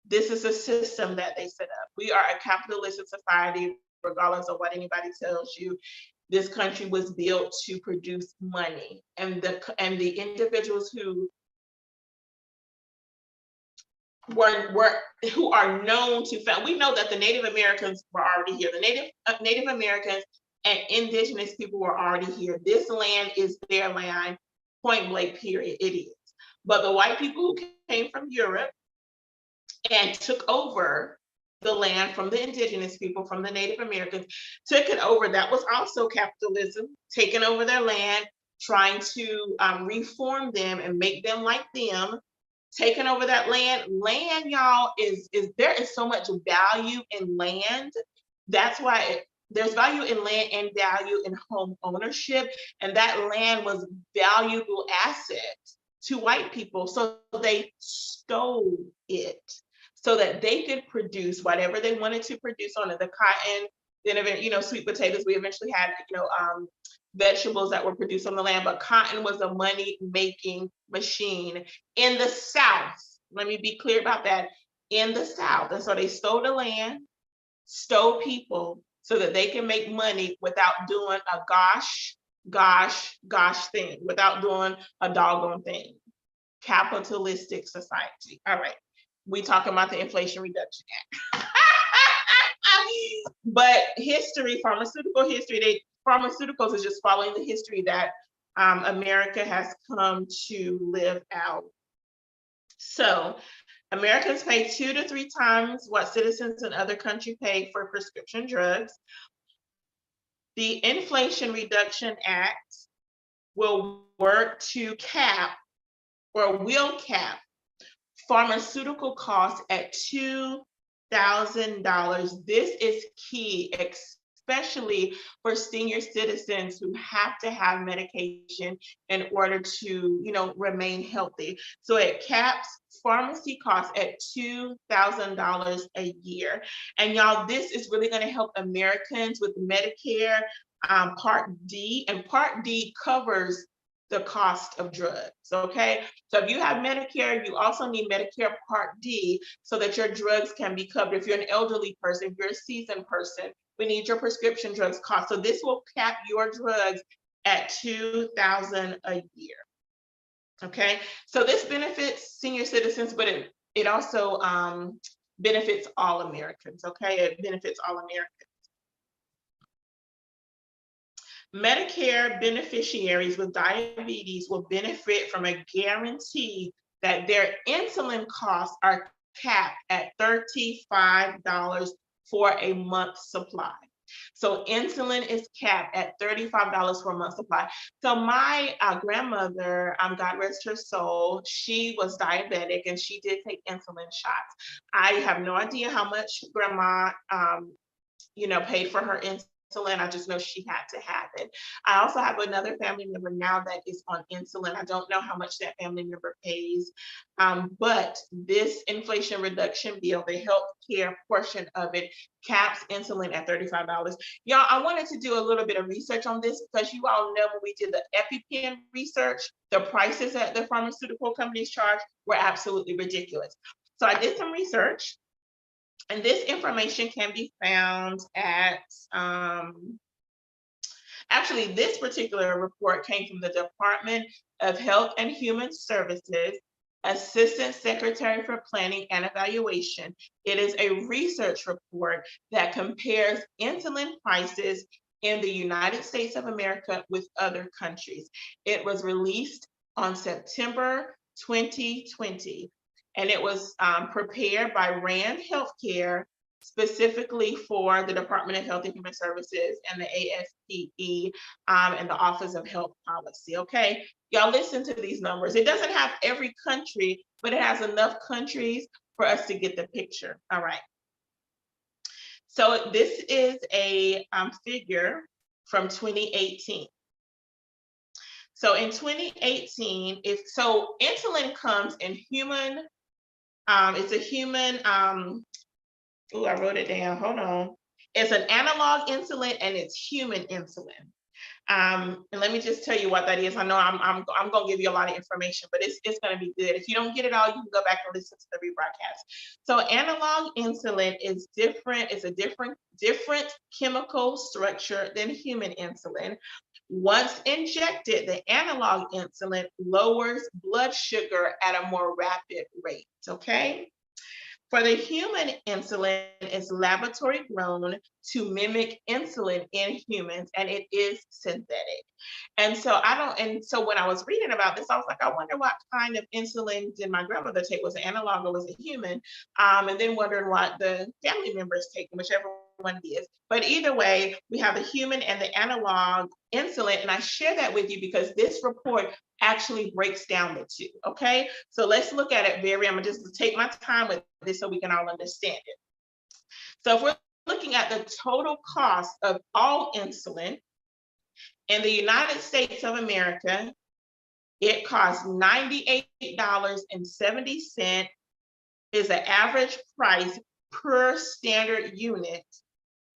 this is a system that they set up. We are a capitalistic society, regardless of what anybody tells you. This country was built to produce money, and the individuals who who are known to found. We know that the Native Americans were already here. The Native Americans and indigenous people were already here. This land is their land, point blank, period. It is. But the white people who came from Europe and took over the land from the indigenous people, from the Native Americans, took it over. That was also capitalism, taking over their land, trying to reform them and make them like them, taking over that land. Land, y'all, there is so much value in land. That's why there's value in land and value in home ownership. And that land was valuable asset to white people. So they stole it so that they could produce whatever they wanted to produce on it. The cotton, then sweet potatoes. We eventually had vegetables that were produced on the land, but cotton was a money-making machine in the South. Let me be clear about that. In the South. And so they stole the land, stole people, so that they can make money without doing a gosh thing, without doing a doggone thing. Capitalistic society. All right. We talking about the Inflation Reduction Act. But history, pharmaceuticals is just following the history that America has come to live out. So Americans pay 2 to 3 times what citizens in other countries pay for prescription drugs. The Inflation Reduction Act will work to cap, or will cap, pharmaceutical costs at $2,000. This is key, especially for senior citizens who have to have medication in order to, remain healthy. So it caps pharmacy costs at $2,000 a year. And y'all, this is really going to help Americans with Medicare Part D, and Part D covers the cost of drugs, okay? So if you have Medicare, you also need Medicare Part D so that your drugs can be covered. If you're an elderly person, if you're a seasoned person, we need your prescription drugs cost. So this will cap your drugs at $2,000 a year, okay? So this benefits senior citizens, but it also benefits all Americans, okay? It benefits all Americans. Medicare beneficiaries with diabetes will benefit from a guarantee that their insulin costs are capped at $35 for a month's supply. So insulin is capped at $35 for a month's supply. So my grandmother, God rest her soul, she was diabetic and she did take insulin shots. I have no idea how much grandma, paid for her insulin. I just know she had to have it. I also have another family member now that is on insulin. I don't know how much that family member pays, but this Inflation Reduction bill, the healthcare portion of it, caps insulin at $35. Y'all, I wanted to do a little bit of research on this because you all know when we did the EpiPen research, the prices that the pharmaceutical companies charge were absolutely ridiculous. So I did some research. And this information can be found at Actually, this particular report came from the Department of Health and Human Services, Assistant Secretary for Planning and Evaluation. It is a research report that compares insulin prices in the United States of America with other countries. It was released on September 2020, and it was prepared by RAND Healthcare, specifically for the Department of Health and Human Services and the ASPE and the Office of Health Policy. Okay, y'all listen to these numbers. It doesn't have every country, but it has enough countries for us to get the picture. All right. So this is a figure from 2018. So in 2018, so insulin comes in human, it's a human, oh, I wrote it down, hold on. It's an analog insulin and it's human insulin. And let me just tell you what that is. I know I'm gonna give you a lot of information, but it's gonna be good. If you don't get it all, you can go back and listen to the rebroadcast. So analog insulin is different. It's a different chemical structure than human insulin. Once injected, the analog insulin lowers blood sugar at a more rapid rate. Okay. For the human insulin, it's laboratory grown to mimic insulin in humans, and it is synthetic. And so when I was reading about this, I was like, I wonder what kind of insulin did my grandmother take? Was it analog or was it human? And then wondering what the family members take, whichever one it is. But either way, we have the human and the analog insulin, and I share that with you because this report actually breaks down the two. Okay, so let's look at it I'm gonna just take my time with this so we can all understand it. So if we're looking at the total cost of all insulin in the United States of America, it costs $98.70 is the average price per standard unit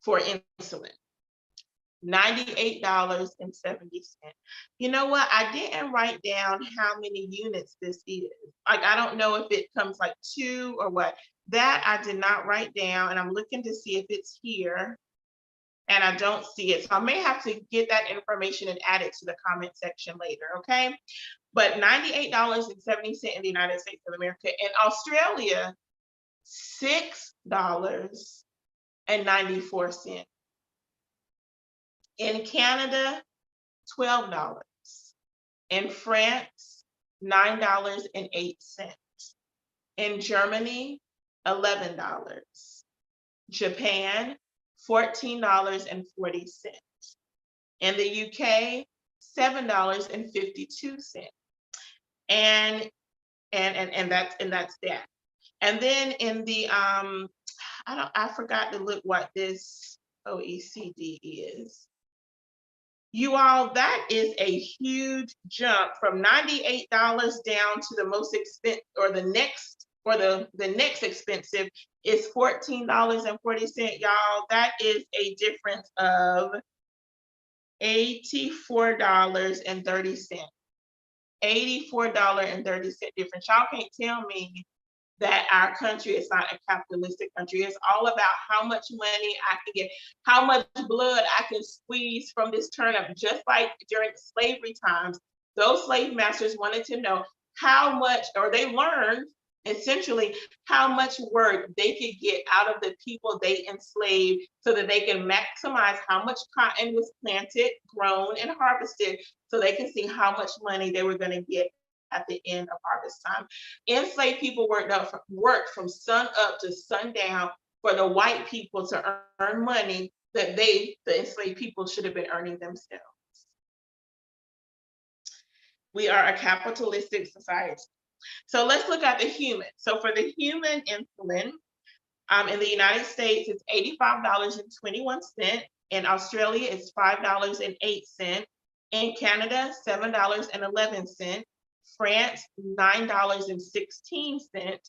for insulin. $98.70. You know what? I didn't write down how many units this is. Like, I don't know if it comes like 2 or what. That I did not write down, and I'm looking to see if it's here, and I don't see it. So I may have to get that information and add it to the comment section later, okay? But $98.70 in the United States of America. In Australia, $6.94. In Canada, $12. In France, $9.08. In Germany, $11. Japan, $14.40. In the UK, $7.52. And that's that. And then in the I forgot to look what this OECD is. You all, that is a huge jump from $98 down to the most expensive, or the next expensive is $14.40. Y'all, that is a difference of $84.30. $84.30 difference. Y'all can't tell me that our country is not a capitalistic country. It's all about how much money I can get, how much blood I can squeeze from this turnip. Just like during slavery times, those slave masters wanted to know how much, or they learned essentially how much work they could get out of the people they enslaved so that they can maximize how much cotton was planted, grown, and harvested so they can see how much money they were going to get at the end of harvest time. Enslaved people worked from sun up to sundown for the white people to earn money that the enslaved people, should have been earning themselves. We are a capitalistic society. So let's look at the human. So for the human insulin, in the United States, it's $85.21. In Australia, it's $5.08. In Canada, $7.11. France, $9.16.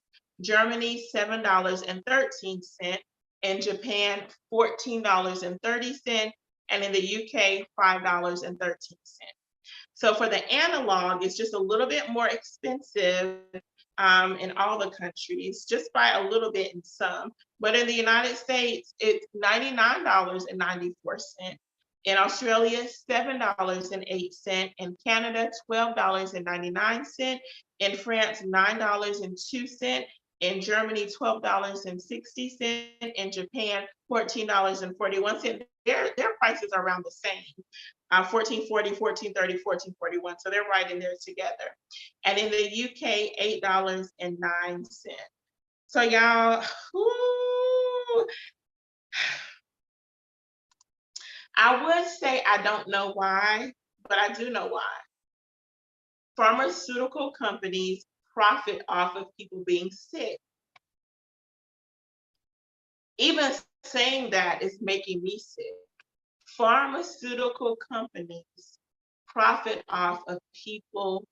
Germany, $7.13. In Japan, $14.30. And in the UK, $5.13. So for the analog, it's just a little bit more expensive in all the countries, just by a little bit in some. But in the United States, it's $99.94. In Australia, $7.08. In Canada, $12.99. In France, $9.02. In Germany, $12.60. In Japan, $14.41. Their prices are around the same. 14.40, 14.30, 14.41. So they're right in there together. And in the UK, $8.09. So y'all, I would say I don't know why, but I do know why. Pharmaceutical companies profit off of people being sick. Even saying that is making me sick. Pharmaceutical companies profit off of people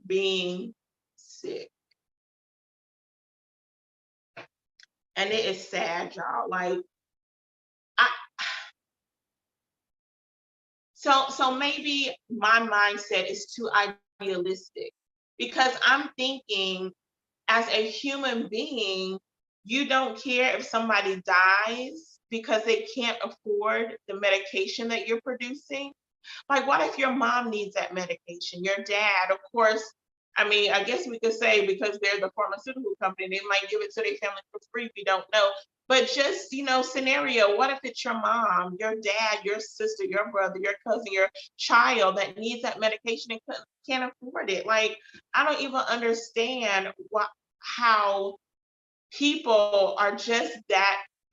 being sick. And it is sad, y'all. Like, so maybe my mindset is too idealistic, because I'm thinking, as a human being, you don't care if somebody dies because they can't afford the medication that you're producing. Like, what if your mom needs that medication? Your dad, of course, I mean, I guess we could say because they're the pharmaceutical company, they might give it to their family for free. We don't know. But just, scenario, what if it's your mom, your dad, your sister, your brother, your cousin, your child that needs that medication and can't afford it? Like, I don't even understand how people are just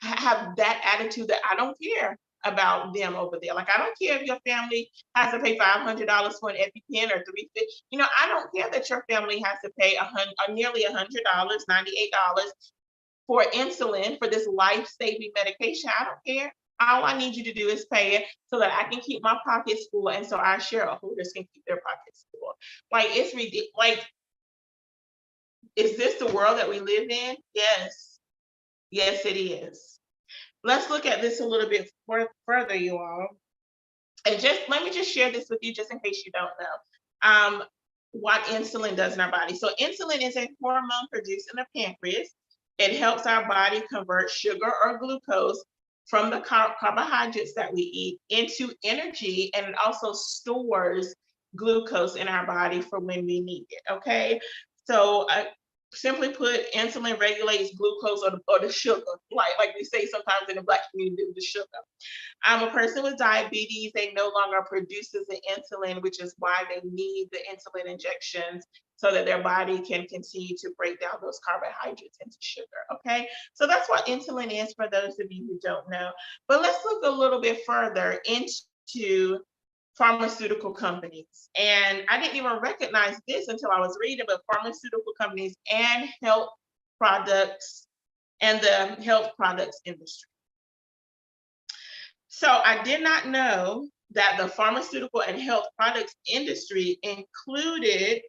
have that attitude that I don't care about them over there. Like, I don't care if your family has to pay $500 for an EpiPen or $350. I don't care that your family has to pay nearly $100, $98 for insulin for this life-saving medication. I don't care. All I need you to do is pay it so that I can keep my pockets full, and so our shareholders can keep their pockets full. Like, it's ridiculous. Like, is this the world that we live in? Yes. Yes, it is. Let's look at this a little bit further, you all. And let me just share this with you, just in case you don't know what insulin does in our body. So insulin is a hormone produced in the pancreas. It helps our body convert sugar or glucose from the carbohydrates that we eat into energy, and it also stores glucose in our body for when we need it. Okay, so simply put, insulin regulates glucose or the sugar, like we say sometimes in the Black community, the sugar. A person with diabetes, they no longer produces the insulin, which is why they need the insulin injections so that their body can continue to break down those carbohydrates into sugar. Okay, so that's what insulin is for those of you who don't know. But let's look a little bit further into pharmaceutical companies. And I didn't even recognize this until I was reading about pharmaceutical companies and health products and the health products industry. So I did not know that the pharmaceutical and health products industry included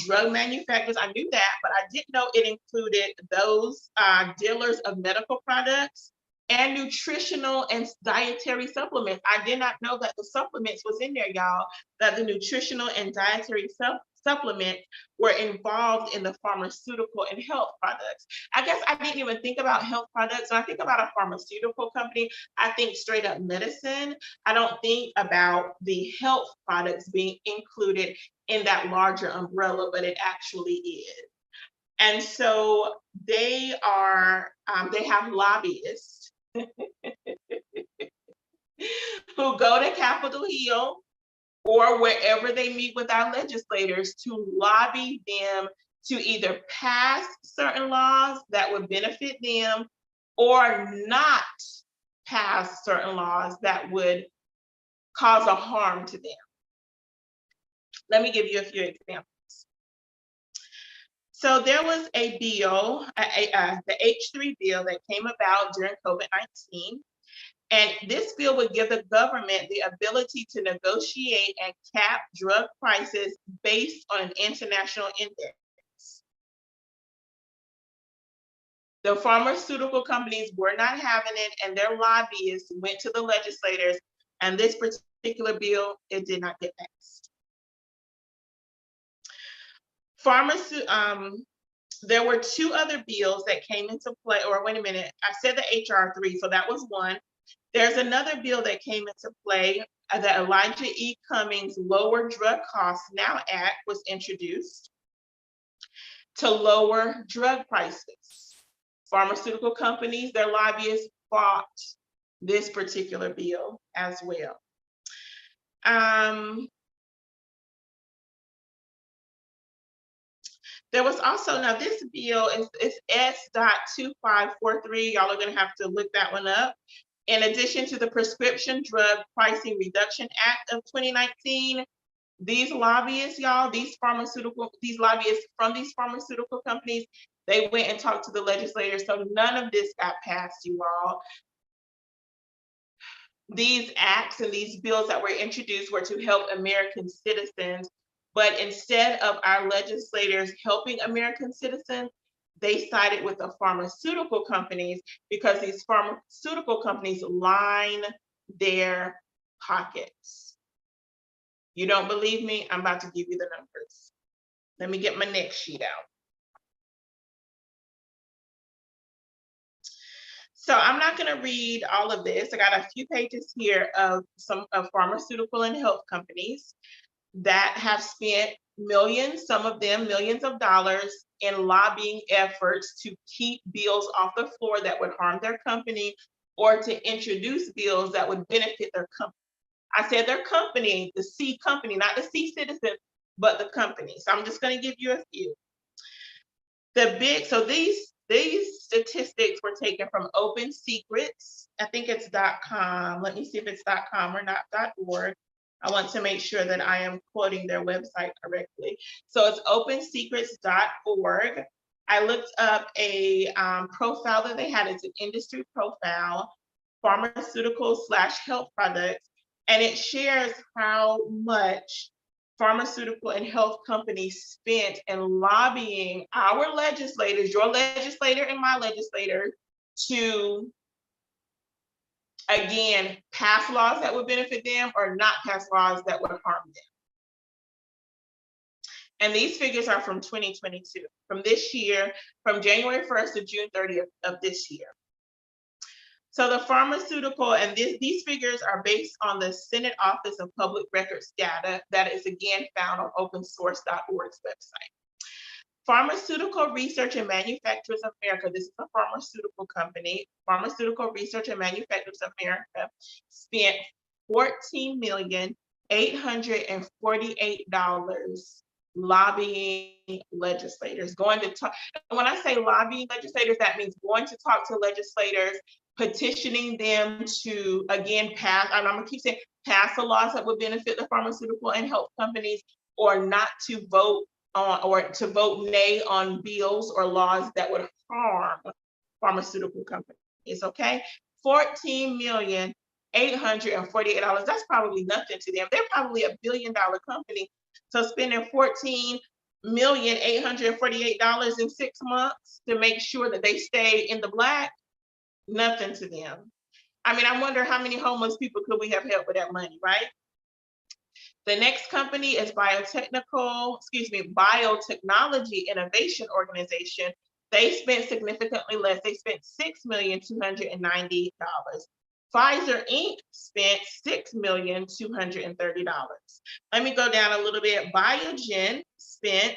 drug manufacturers. I knew that, but I didn't know it included those dealers of medical products and nutritional and dietary supplements. I did not know that the supplements was in there, y'all, that the nutritional and dietary supplements were involved in the pharmaceutical and health products. I guess I didn't even think about health products. When I think about a pharmaceutical company, I think straight up medicine. I don't think about the health products being included in that larger umbrella, but it actually is. And so they have lobbyists who go to Capitol Hill or wherever they meet with our legislators to lobby them to either pass certain laws that would benefit them or not pass certain laws that would cause a harm to them. Let me give you a few examples. So there was a bill, the H3 bill that came about during COVID-19. And this bill would give the government the ability to negotiate and cap drug prices based on an international index. The pharmaceutical companies were not having it, and their lobbyists went to the legislators, and this particular bill, it did not get passed. There were two other bills that came into play, or wait a minute, I said the HR 3, so that was one. There's another bill that came into play. The Elijah E. Cummings Lower Drug Costs Now Act was introduced to lower drug prices. Pharmaceutical companies, their lobbyists fought this particular bill as well. There was also, now this bill is S.2543. Y'all are going to have to look that one up. In addition to the Prescription Drug Pricing Reduction Act of 2019, these lobbyists, y'all, these lobbyists from these pharmaceutical companies, they went and talked to the legislators. So none of this got passed, you all. These acts and these bills that were introduced were to help American citizens, but instead of our legislators helping American citizens, they sided with the pharmaceutical companies because these pharmaceutical companies line their pockets. You don't believe me? I'm about to give you the numbers. Let me get my next sheet out. So I'm not going to read all of this. I got a few pages here of some of pharmaceutical and health companies that have spent millions, some of them millions of dollars, in lobbying efforts to keep bills off the floor that would harm their company or to introduce bills that would benefit their company. I said their company, the C company, not the C citizen, but the company. So I'm just going to give you a few. So these statistics were taken from Open Secrets. I think it's .com. Let me see if it's .com or not .org. I want to make sure that I am quoting their website correctly. So it's opensecrets.org. I looked up a profile that they had. It's an industry profile, pharmaceutical/health products, and it shares how much pharmaceutical and health companies spent in lobbying our legislators, your legislator and my legislator, to, again, pass laws that would benefit them or not pass laws that would harm them. And these figures are from 2022, from this year, from January 1st to June 30th of this year. So the pharmaceutical, and these figures are based on the Senate Office of Public Records data that is again found on opensource.org's website. Pharmaceutical Research and Manufacturers of America, this is a pharmaceutical company, Pharmaceutical Research and Manufacturers of America spent $14,848 lobbying legislators, going to talk. When I say lobbying legislators, that means going to talk to legislators, petitioning them to, again, pass, and I'm gonna keep saying, pass the laws that would benefit the pharmaceutical and health companies, or not to vote on, or to vote nay on bills or laws that would harm pharmaceutical companies, okay? $14,848, that's probably nothing to them. They're probably $1 billion company. So spending $14,848 in 6 months to make sure that they stay in the black, nothing to them. I mean, I wonder how many homeless people could we have helped with that money, right? The next company is Biotechnology Innovation Organization. They spent significantly less. They spent $6,290. Pfizer Inc. spent $6,230. Let me go down a little bit. Biogen spent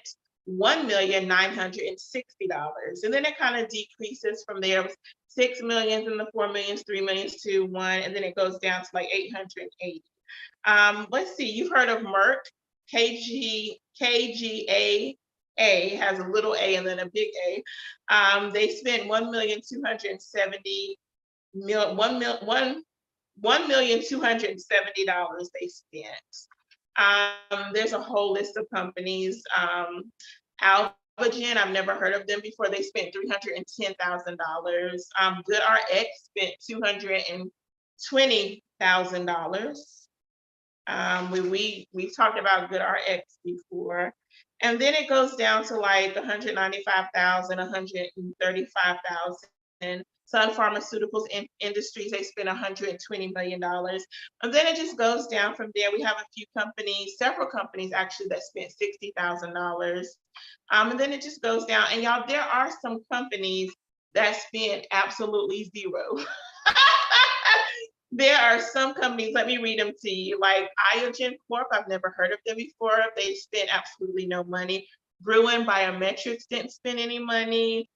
$1,960. And then it kind of decreases from there. 6 million, and the 4 millions, 3 millions to 1, and then it goes down to like 880. Let's see, you've heard of Merck, KGaA has a little a and then a big A. They spent $1,270 they spent. There's a whole list of companies. Alvogen, I've never heard of them before. They spent $310,000. GoodRx spent $220,000. We've talked about GoodRx before. And then it goes down to like 195,000, 135,000. Sun Pharmaceuticals Industries, they spent $120 million. And then it just goes down from there. We have a few companies, several companies actually, that spent $60,000. And then it just goes down. And y'all, there are some companies that spent absolutely zero. There are some companies, let me read them to you, like Iogen Corp. I've never heard of them before. They spent absolutely no money. Bruin Biometrics didn't spend any money.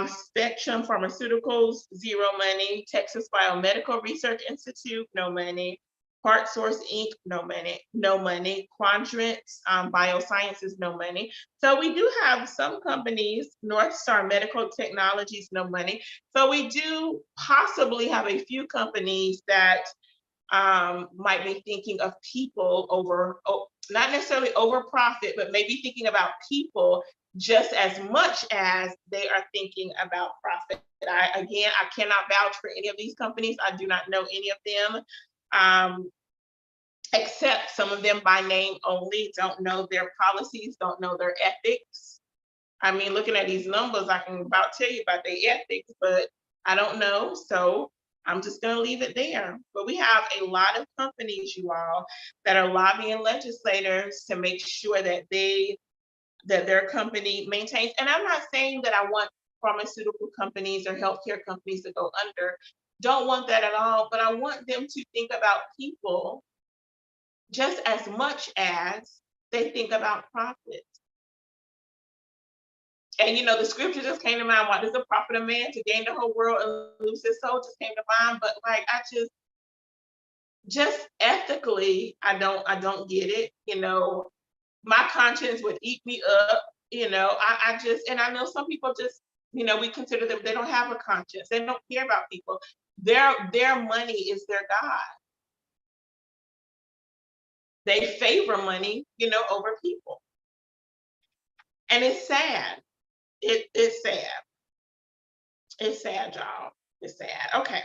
Spectrum Pharmaceuticals, zero money. Texas Biomedical Research Institute, no money. Part Source Inc., no money, no money. Quadrant Biosciences, no money. So we do have some companies, North Star Medical Technologies, no money. So we do possibly have a few companies that might be thinking of people over, not necessarily over profit, but maybe thinking about people just as much as they are thinking about profit. Again, I cannot vouch for any of these companies. I do not know any of them, except some of them by name only, don't know their policies, don't know their ethics. I mean, looking at these numbers, I can about tell you about their ethics, but I don't know. So I'm just going to leave it there. But we have a lot of companies, you all, that are lobbying legislators to make sure that their company maintains. And I'm not saying that I want pharmaceutical companies or healthcare companies to go under. Don't want that at all. But I want them to think about people just as much as they think about profit. And you know, the scripture just came to mind. What does it profit a man to gain the whole world and lose his soul? Just came to mind. But like, I just ethically, I don't get it. You know, my conscience would eat me up. You know, I just, and I know some people just, you know, we consider them, they don't have a conscience. They don't care about people. Their money is their God. They favor money, you know, over people. And it's sad. It's sad. It's sad, y'all. It's sad. Okay.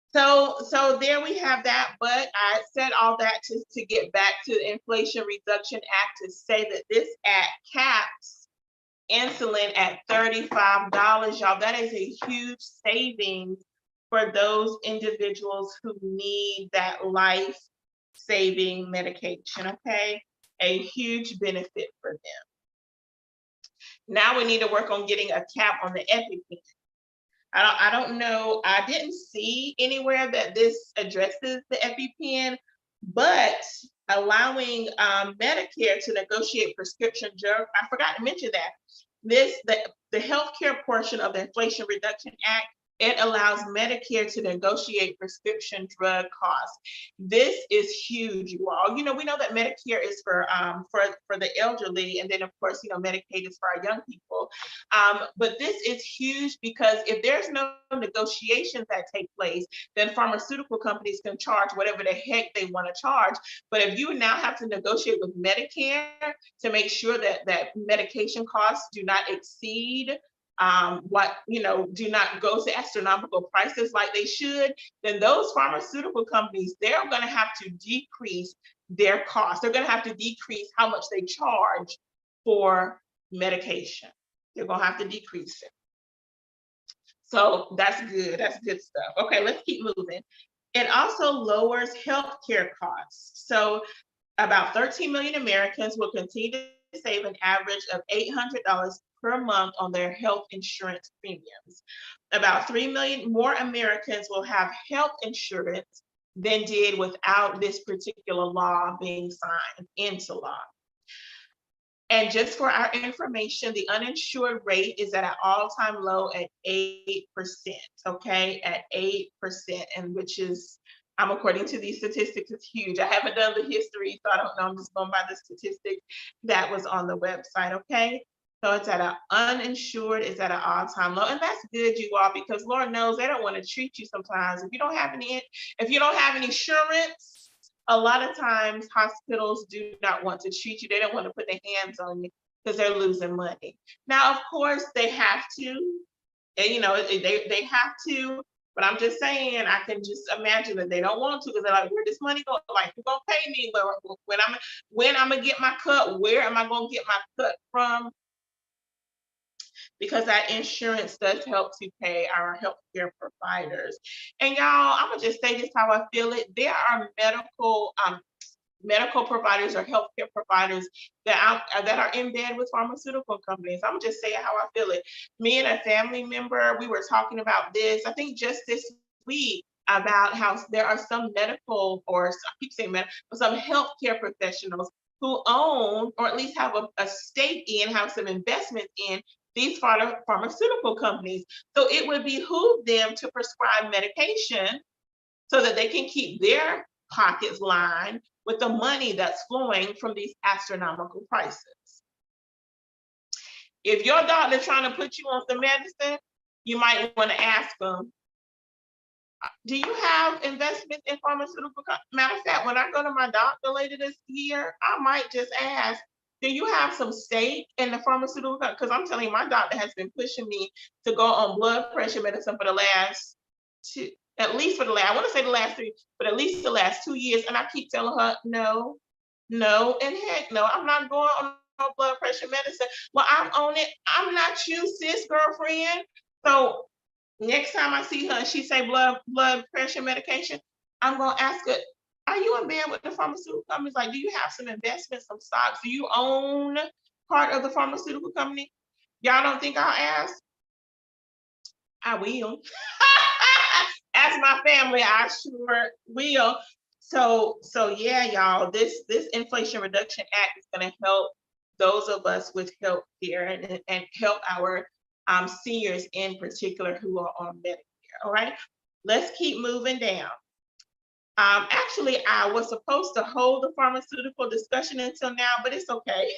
So there we have that. But I said all that to get back to the Inflation Reduction Act, to say that this act caps insulin at $35, y'all. That is a huge savings for those individuals who need that life-saving medication, okay? A huge benefit for them. Now we need to work on getting a cap on the EpiPen. I don't know. I didn't see anywhere that this addresses the EpiPen, but allowing Medicare to negotiate prescription drug. I forgot to mention that the healthcare portion of the Inflation Reduction Act, it allows Medicare to negotiate prescription drug costs. This is huge, you all. You know, we know that Medicare is for the elderly, and then of course, you know, Medicaid is for our young people. But this is huge because if there's no negotiations that take place, then pharmaceutical companies can charge whatever the heck they want to charge. But if you now have to negotiate with Medicare to make sure that medication costs do not exceed do not go to astronomical prices like they should, then those pharmaceutical companies, they're going to have to decrease their costs. They're going to have to decrease how much they charge for medication. They're going to have to decrease it. So that's good. That's good stuff. Okay, let's keep moving. It also lowers healthcare costs. So about 13 million Americans will continue to save an average of $800 per month on their health insurance premiums. About 3 million more Americans will have health insurance than did without this particular law being signed into law. And just for our information, the uninsured rate is at an all-time low at 8%, okay, at 8%, and which is, according to these statistics, it's huge. I haven't done the history, so I don't know. I'm just going by the statistics that was on the website, okay? So it's at an uninsured, it's at an all-time low, and that's good, you all, because Lord knows they don't want to treat you sometimes. If you don't have any insurance, a lot of times hospitals do not want to treat you. They don't want to put their hands on you because they're losing money. Now, of course, they have to, and you know, they have to, but I'm just saying, I can just imagine that they don't want to because they're like, where this money go? Like, you're gonna pay me, but when I'm gonna get my cut, where am I gonna get my cut from? Because that insurance does help to pay our healthcare providers. And y'all, I'm gonna just say this how I feel it. There are medical providers or healthcare providers that are in bed with pharmaceutical companies. I'm just saying how I feel it. Me and a family member, we were talking about this. I think just this week, about how there are some medical, or I keep saying medical, but some healthcare professionals who own, or at least have a stake in, have some investment in these pharmaceutical companies. So it would behoove them to prescribe medication so that they can keep their pockets lined with the money that's flowing from these astronomical prices. If your doctor's trying to put you on some medicine, you might want to ask them, do you have investments in pharmaceutical? Matter of fact, when I go to my doctor later this year, I might just ask, do you have some stake in the pharmaceutical? Because I'm telling you, my doctor has been pushing me to go on blood pressure medicine for the last two, at least for the last, I want to say the last 3, but at least the last 2 years. And I keep telling her, no, no, and heck no, I'm not going on no blood pressure medicine. Well, I'm on it. I'm not you, sis, girlfriend. So next time I see her and she say blood pressure medication, I'm gonna ask her, are you in bed with the pharmaceutical companies? Like, do you have some investments, some stocks? Do you own part of the pharmaceutical company? Y'all don't think I'll ask? I will. Ask my family, I sure will. So yeah, y'all, this Inflation Reduction Act is gonna help those of us with health care, and help our seniors in particular who are on Medicare. All right, let's keep moving down. Actually, I was supposed to hold the pharmaceutical discussion until now, but it's okay.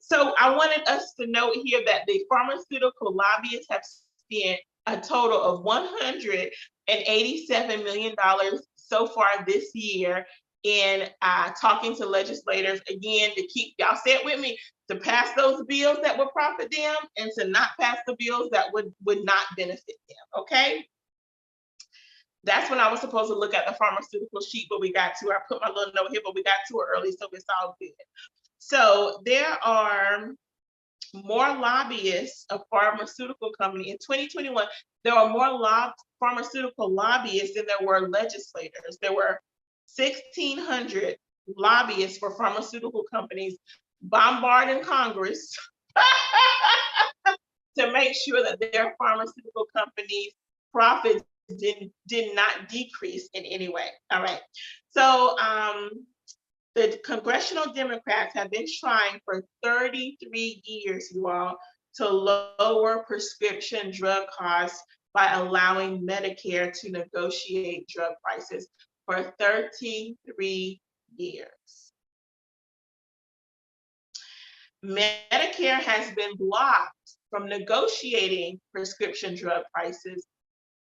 So I wanted us to note here that the pharmaceutical lobbyists have spent a total of $187 million so far this year in talking to legislators, again, to keep, y'all say it with me, to pass those bills that would profit them and to not pass the bills that would not benefit them, okay? That's when I was supposed to look at the pharmaceutical sheet, but we got to, I put my little note here, but we got to it early, so it's all good. So there are more lobbyists of pharmaceutical company. In 2021, there are more pharmaceutical lobbyists than there were legislators. There were 1,600 lobbyists for pharmaceutical companies bombarding Congress to make sure that their pharmaceutical companies' profits did not decrease in any way. All right. So the congressional Democrats have been trying for 33 years, you all, to lower prescription drug costs by allowing Medicare to negotiate drug prices for 33 years. Medicare has been blocked from negotiating prescription drug prices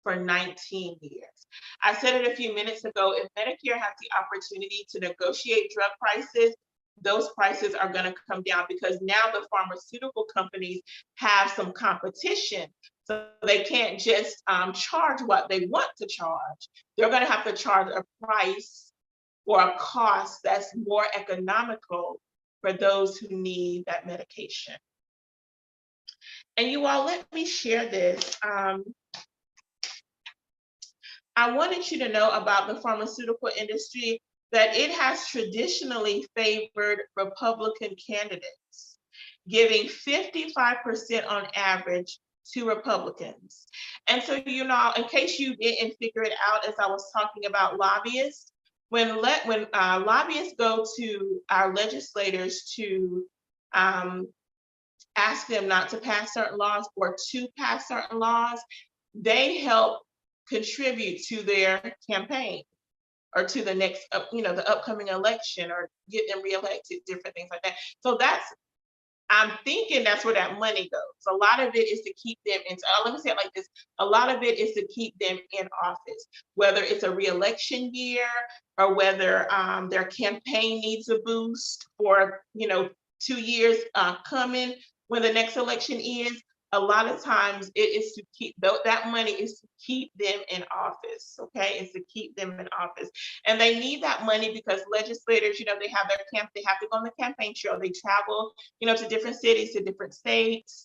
for 19 years. I said it a few minutes ago, if Medicare has the opportunity to negotiate drug prices, those prices are going to come down because now the pharmaceutical companies have some competition. So they can't just charge what they want to charge. They're going to have to charge a price or a cost that's more economical for those who need that medication. And you all, let me share this. I wanted you to know about the pharmaceutical industry that it has traditionally favored Republican candidates, giving 55% on average to Republicans. And so, you know, in case you didn't figure it out as I was talking about lobbyists, when lobbyists go to our legislators to ask them not to pass certain laws or to pass certain laws, they help contribute to their campaign or to the next, the upcoming election, or get them reelected, different things like that. So I'm thinking that's where that money goes. A lot of it is to keep them in, let me say it like this, a lot of it is to keep them in office, whether it's a reelection year or whether their campaign needs a boost for, 2 years coming when the next election is. A lot of times it is to keep, that money is to keep them in office, okay? It's to keep them in office. And they need that money because legislators, they have their they have to go on the campaign trail. They travel, to different cities, to different states,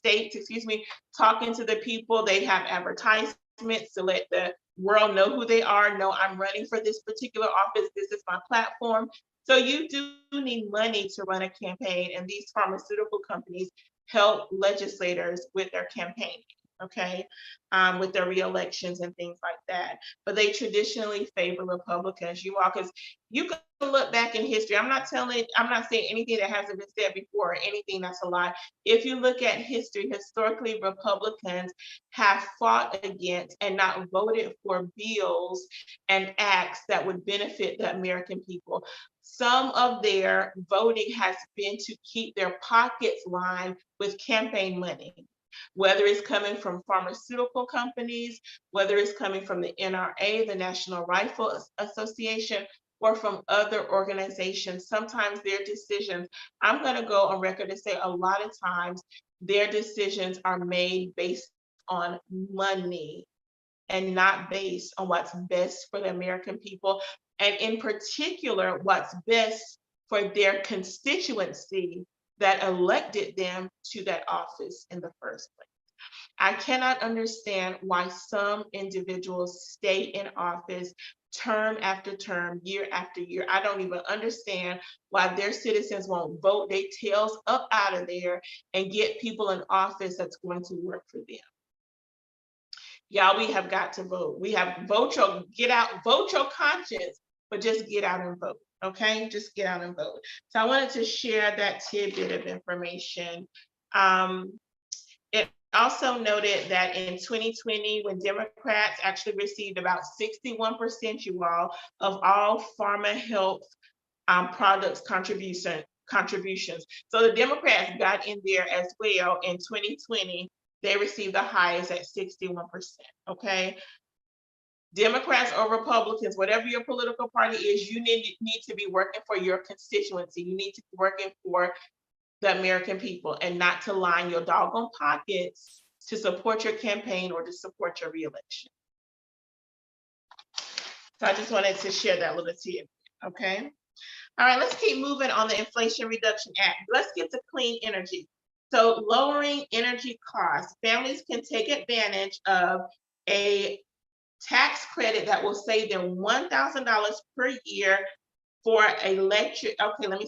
talking to the people. They have advertisements to let the world know who they are, know I'm running for this particular office. This is my platform. So you do need money to run a campaign, and these pharmaceutical companies help legislators with their campaigning. okay, with their re-elections and things like that. But they traditionally favor Republicans. You all, because you can look back in history. I'm not saying anything that hasn't been said before or anything that's a lie. If you look at history, historically, Republicans have fought against and not voted for bills and acts that would benefit the American people. Some of their voting has been to keep their pockets lined with campaign money, whether it's coming from pharmaceutical companies, whether it's coming from the NRA, the National Rifle Association, or from other organizations. Sometimes their decisions, I'm going to go on record to say a lot of times their decisions are made based on money and not based on what's best for the American people, and in particular, what's best for their constituency that elected them to that office in the first place. I cannot understand why some individuals stay in office term after term, year after year. I don't even understand why their citizens won't vote their tails up out of there and get people in office that's going to work for them. Y'all, we have got to vote. We have vote your conscience, but just get out and vote. Okay, just get out and vote. So I wanted to share that tidbit of information. It also noted that in 2020, when Democrats actually received about 61%, you of all pharma health products contributions. So the Democrats got in there as well in 2020. They received the highest at 61%. Okay. Democrats or Republicans, whatever your political party is, you need to be working for your constituency. You need to be working for the American people and not to line your doggone pockets to support your campaign or to support your reelection. So I just wanted to share that little tip. Okay. All right, let's keep moving on the Inflation Reduction Act. Let's get to clean energy. So lowering energy costs, families can take advantage of a tax credit that will save them $1,000 per year for electric. Okay, let me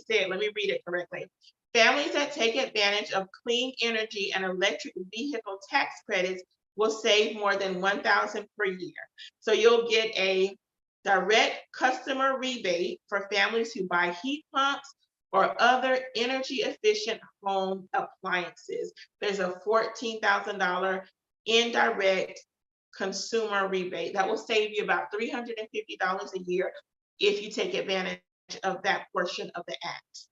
read it correctly. Families that take advantage of clean energy and electric vehicle tax credits will save more than $1,000 per year. So you'll get a direct customer rebate for families who buy heat pumps or other energy efficient home appliances. There's a $14,000 indirect consumer rebate that will save you about $350 a year if you take advantage of that portion of the act.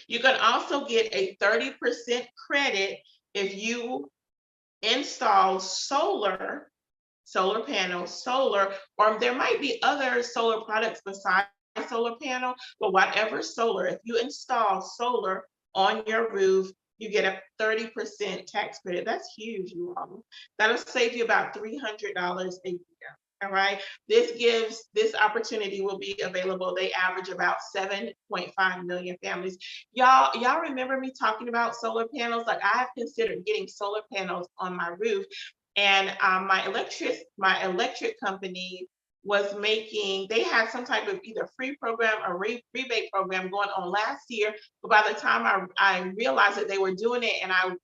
You can also get a 30% credit if you install solar panels, or there might be other solar products besides solar panel, but whatever solar, if you install solar on your roof, you get a 30% tax credit. That's huge, you all. That'll save you about $300 a year. All right. This opportunity will be available. They average about 7.5 million families. Y'all remember me talking about solar panels? Like I have considered getting solar panels on my roof. And my electric company was they had some type of either free program or rebate program going on last year. But by the time I realized that they were doing it and I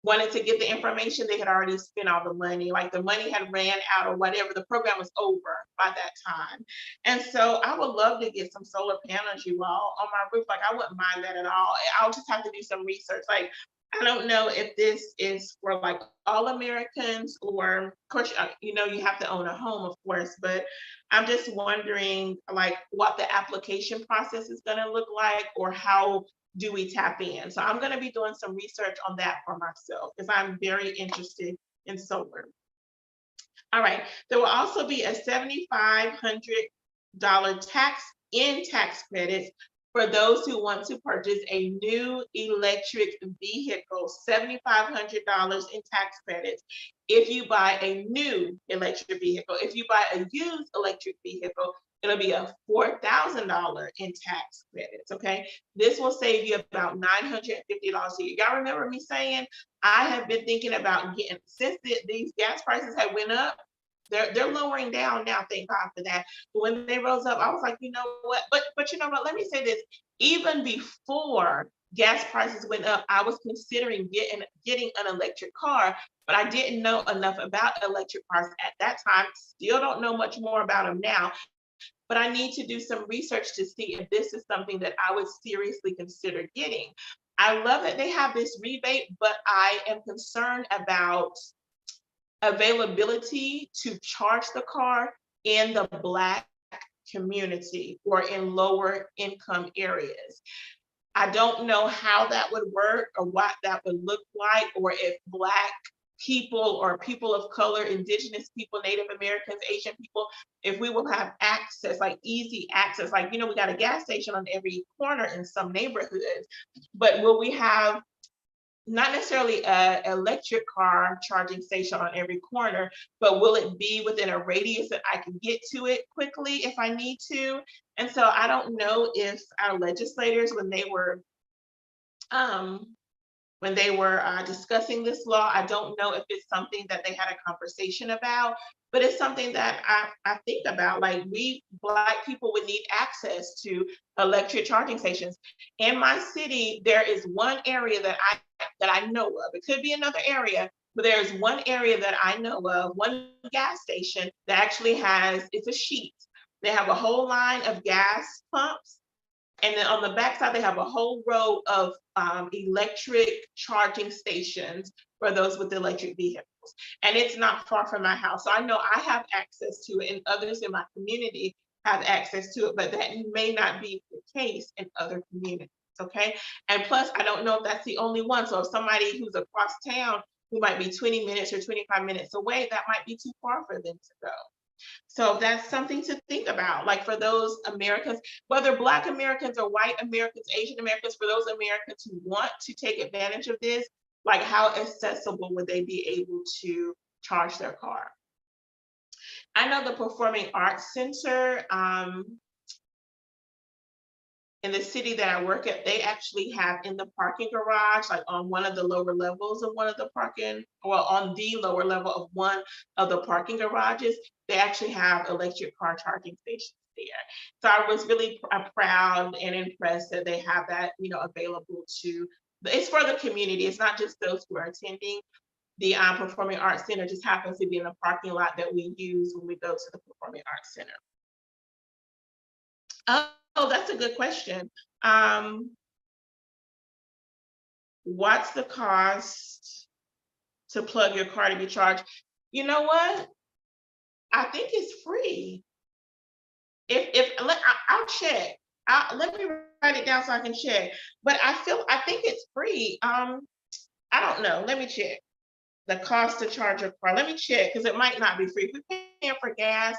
wanted to get the information, they had already spent all the money. Like the money had ran out or whatever, the program was over by that time. And so I would love to get some solar panels, you all, on my roof. Like I wouldn't mind that at all. I'll just have to do some research. Like I don't know if this is for like all Americans, or of course, you have to own a home, of course, but I'm just wondering like what the application process is going to look like, or how do we tap in? So I'm going to be doing some research on that for myself because I'm very interested in solar. All right, there will also be a $7,500 tax credits for those who want to purchase a new electric vehicle, $7,500 in tax credits if you buy a new electric vehicle. If you buy a used electric vehicle, it'll be a $4,000 in tax credits, okay? This will save you about $950 a year. Y'all remember me saying, I have been thinking about getting, since these gas prices have went up, they're lowering down now, thank God for that. But when they rose up, I was like, you know what? But you know what? Let me say this. Even before gas prices went up, I was considering getting an electric car, but I didn't know enough about electric cars at that time. Still don't know much more about them now, but I need to do some research to see if this is something that I would seriously consider getting. I love that they have this rebate, but I am concerned about availability to charge the car in the Black community or in lower income areas. I don't know how that would work or what that would look like, or if Black people or people of color, Indigenous people, Native Americans, Asian people, if we will have access, like easy access, like, you know, we got a gas station on every corner in some neighborhoods, but will we have not necessarily a electric car charging station on every corner, but will it be within a radius that I can get to it quickly if I need to? And so I don't know if our legislators, um, when they were discussing this law, I don't know if it's something that they had a conversation about, but it's something that I think about. Like, we Black people would need access to electric charging stations. In my city, there is one area that I know of. It could be another area, but there's one area that I know of, one gas station that actually has, it's a sheet. They have a whole line of gas pumps, and then on the backside, they have a whole row of electric charging stations for those with electric vehicles. And it's not far from my house. So I know I have access to it, and others in my community have access to it, but that may not be the case in other communities. Okay. And plus, I don't know if that's the only one. So if somebody who's across town who might be 20 minutes or 25 minutes away, that might be too far for them to go. So that's something to think about, like for those Americans, whether Black Americans or white Americans, Asian Americans, for those Americans who want to take advantage of this, like how accessible would they be able to charge their car? I know the Performing Arts Center in the city that I work at, they actually have in the parking garage, like on one of the lower levels of one of the parking, well, on the lower level of one of the parking garages, they actually have electric car charging stations there. So I was really proud and impressed that they have that, you know, available to, it's for the community. It's not just those who are attending. The Performing Arts Center just happens to be in the parking lot that we use when we go to the Performing Arts Center. Oh, that's a good question. What's the cost to plug your car to be charged? You know what? I think it's free. I'll check. Let me write it down so I can check. But I think it's free. I don't know. Let me check the cost to charge your car. Let me check, because it might not be free. If we're paying for gas,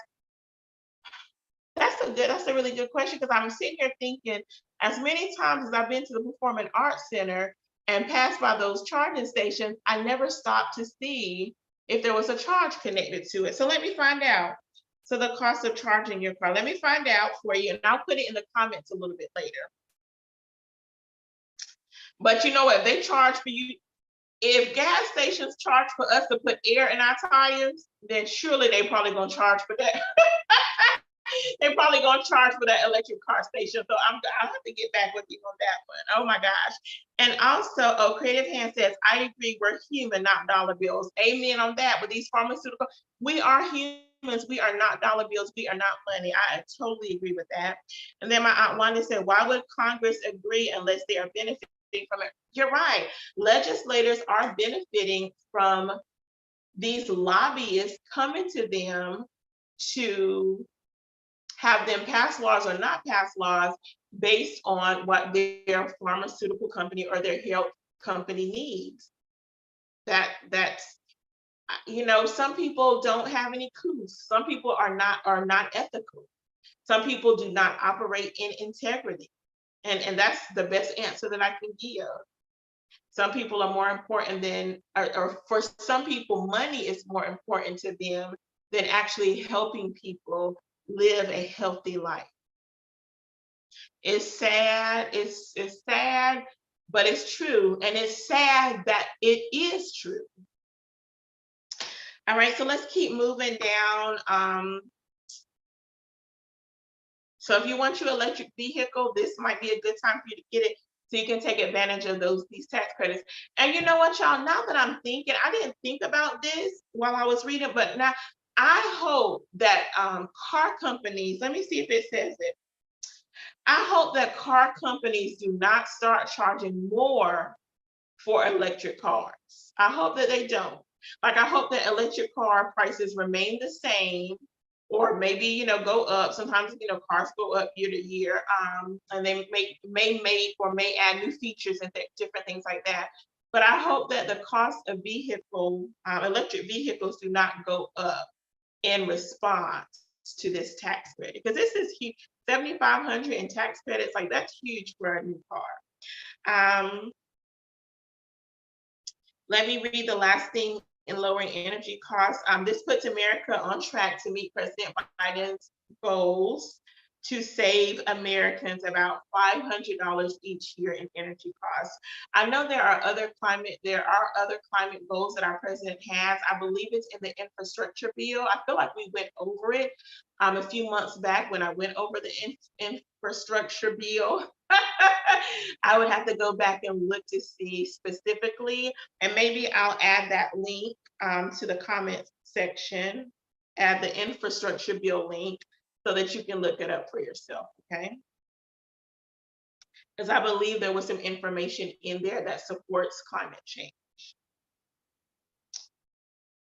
that's a really good question, because I'm sitting here thinking, as many times as I've been to the Performing Arts Center and passed by those charging stations, I never stopped to see if there was a charge connected to it. So let me find out. So the cost of charging your car, let me find out for you, and I'll put it in the comments a little bit later. But you know what? They charge for you. If gas stations charge for us to put air in our tires, then surely they probably gonna charge for that. They're probably gonna charge for that electric car station. So I'll have to get back with you on that one. Oh my gosh. And also, Creative Hand says, I agree, we're human, not dollar bills. Amen on that. With these pharmaceuticals, we are humans, we are not dollar bills, we are not money. I totally agree with that. And then my Aunt Wanda said, why would Congress agree unless they are benefiting from it? You're right. Legislators are benefiting from these lobbyists coming to them to have them pass laws or not pass laws based on what their pharmaceutical company or their health company needs. That's, you know, some people don't have any coups. Some people are not ethical. Some people do not operate in integrity. And that's the best answer that I can give. Some people are more important than, or for some people, money is more important to them than actually helping people live a healthy life. It's sad, it's sad, but it's true. And it's sad that it is true. All right, so let's keep moving down. So if you want your electric vehicle, this might be a good time for you to get it. So you can take advantage of these tax credits. And you know what, y'all? Now that I'm thinking, I didn't think about this while I was reading, but now I hope that car companies, let me see if it says it. I hope that car companies do not start charging more for electric cars. I hope that they don't. Like, I hope that electric car prices remain the same, or maybe, go up. Sometimes, cars go up year to year, and they may make or may add new features and different things like that. But I hope that the cost of electric vehicles do not go up in response to this tax credit, because this is huge. 7,500 in tax credits, like that's huge for a new car. Let me read the last thing in lowering energy costs. This puts America on track to meet President Biden's goals to save Americans about $500 each year in energy costs. I know there are other climate goals that our president has. I believe it's in the infrastructure bill. I feel like we went over it a few months back when I went over the infrastructure bill. I would have to go back and look to see specifically, and maybe I'll add that link to the comment section, add the infrastructure bill link so that you can look it up for yourself, okay? Because I believe there was some information in there that supports climate change.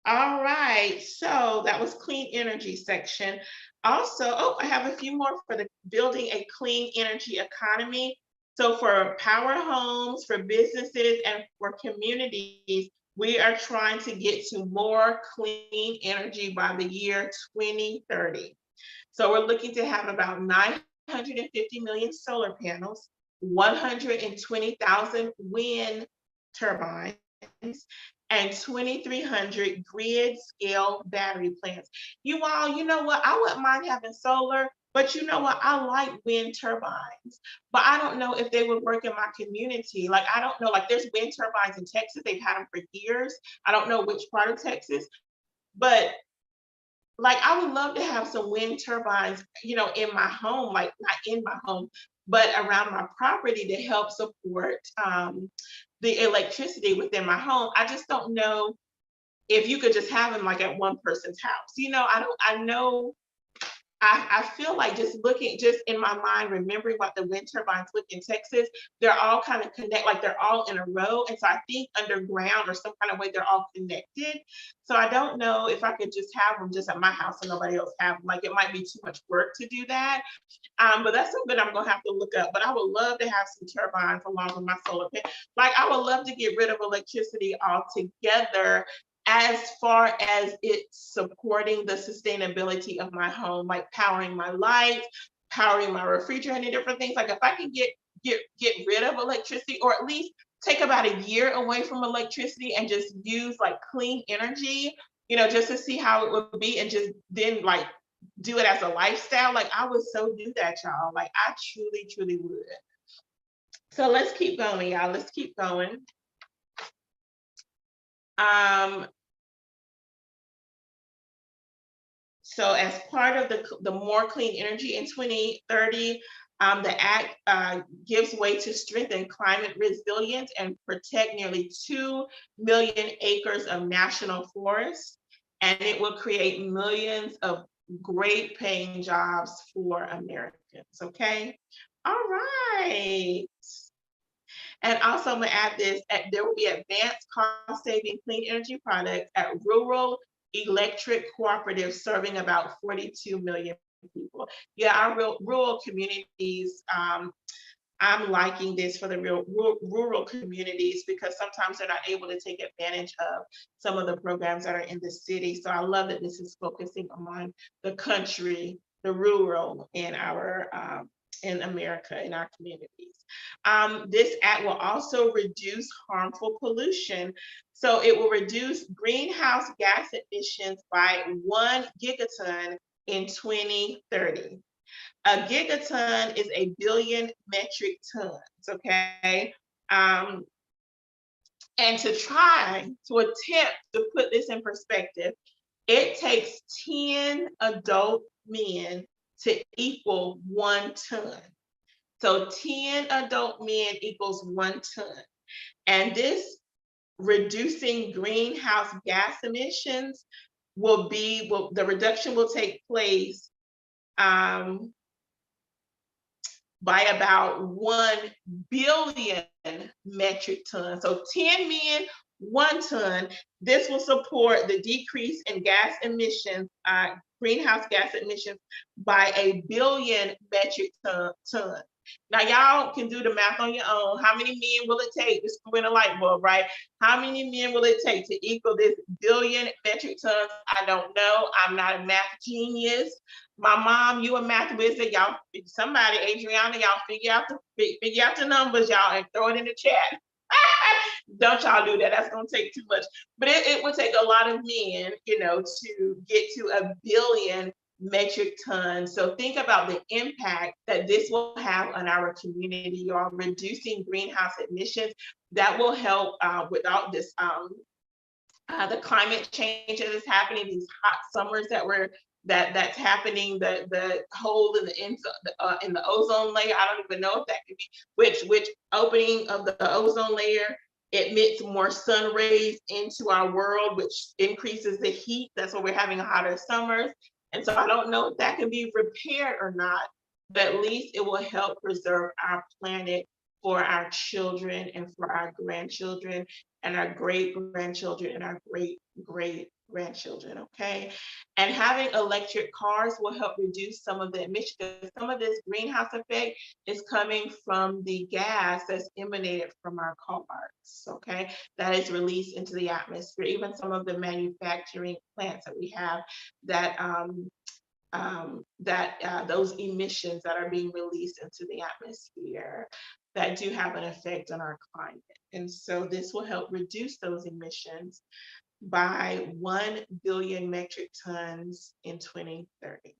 All right, so that was clean energy section. Also, I have a few more for the building a clean energy economy. So for power homes, for businesses, and for communities, we are trying to get to more clean energy by the year 2030. So we're looking to have about 950 million solar panels, 120,000 wind turbines, and 2,300 grid scale battery plants. You all, you know what? I wouldn't mind having solar, but you know what? I like wind turbines, but I don't know if they would work in my community. Like, I don't know, like there's wind turbines in Texas. They've had them for years. I don't know which part of Texas, but like I would love to have some wind turbines, in my home, like not in my home, but around my property to help support the electricity within my home. I just don't know if you could just have them like at one person's house. I know I feel like just in my mind, remembering what the wind turbines look in Texas, they're all kind of like they're all in a row. And so I think underground or some kind of way they're all connected. So I don't know if I could just have them just at my house and nobody else have them. Like it might be too much work to do that. But that's something I'm gonna have to look up. But I would love to have some turbines along with my solar panel. Like I would love to get rid of electricity altogether, as far as it supporting the sustainability of my home, like powering my lights, powering my refrigerator, and different things. Like if I can get rid of electricity, or at least take about a year away from electricity and just use like clean energy, just to see how it would be, and just then like do it as a lifestyle. Like I would so do that, y'all. Like I truly, truly would. So let's keep going, y'all. Let's keep going. So as part of the more clean energy in 2030, the act gives way to strengthen climate resilience and protect nearly 2 million acres of national forests. And it will create millions of great paying jobs for Americans, okay? All right. And also I'm gonna add this, there will be advanced cost saving clean energy products at rural electric cooperatives serving about 42 million people. Yeah, our rural communities, I'm liking this for the rural communities, because sometimes they're not able to take advantage of some of the programs that are in the city. So I love that this is focusing on the country, the rural in in America, in our communities. This act will also reduce harmful pollution. So it will reduce greenhouse gas emissions by 1 gigaton in 2030. A gigaton is a billion metric tons, okay? And to attempt to put this in perspective, it takes 10 adult men to equal 1 ton. So 10 adult men equals 1 ton. And this reducing greenhouse gas emissions the reduction will take place um, by about 1 billion metric tons. So 10 men, 1 ton. This will support the decrease in gas emissions, greenhouse gas emissions by 1 billion metric ton. Now y'all can do the math on your own. How many men will it take to screw in a light bulb, right? How many men will it take to equal this billion metric tons? I don't know. I'm not a math genius. My mom, you a math wizard, y'all. Somebody, Adriana, y'all figure out the numbers, y'all, and throw it in the chat. Don't y'all do that. That's gonna take too much. But it would take a lot of men, to get to 1 billion metric tons. So think about the impact that this will have on our community, y'all, reducing greenhouse emissions. That will help without this the climate change that is happening, these hot summers that's happening, the hole in the ozone layer. I don't even know if that could be which opening of the ozone layer emits more sun rays into our world, which increases the heat. That's why we're having hotter summers. And so I don't know if that can be repaired or not, but at least it will help preserve our planet for our children and for our grandchildren and our great grandchildren and our great great grandchildren. Okay. And having electric cars will help reduce some of the emissions. Some of this greenhouse effect is coming from the gas that's emanated from our cars. Okay. That is released into the atmosphere. Even some of the manufacturing plants that we have that those emissions that are being released into the atmosphere that do have an effect on our climate. And so this will help reduce those emissions by 1 billion metric tons in 2030.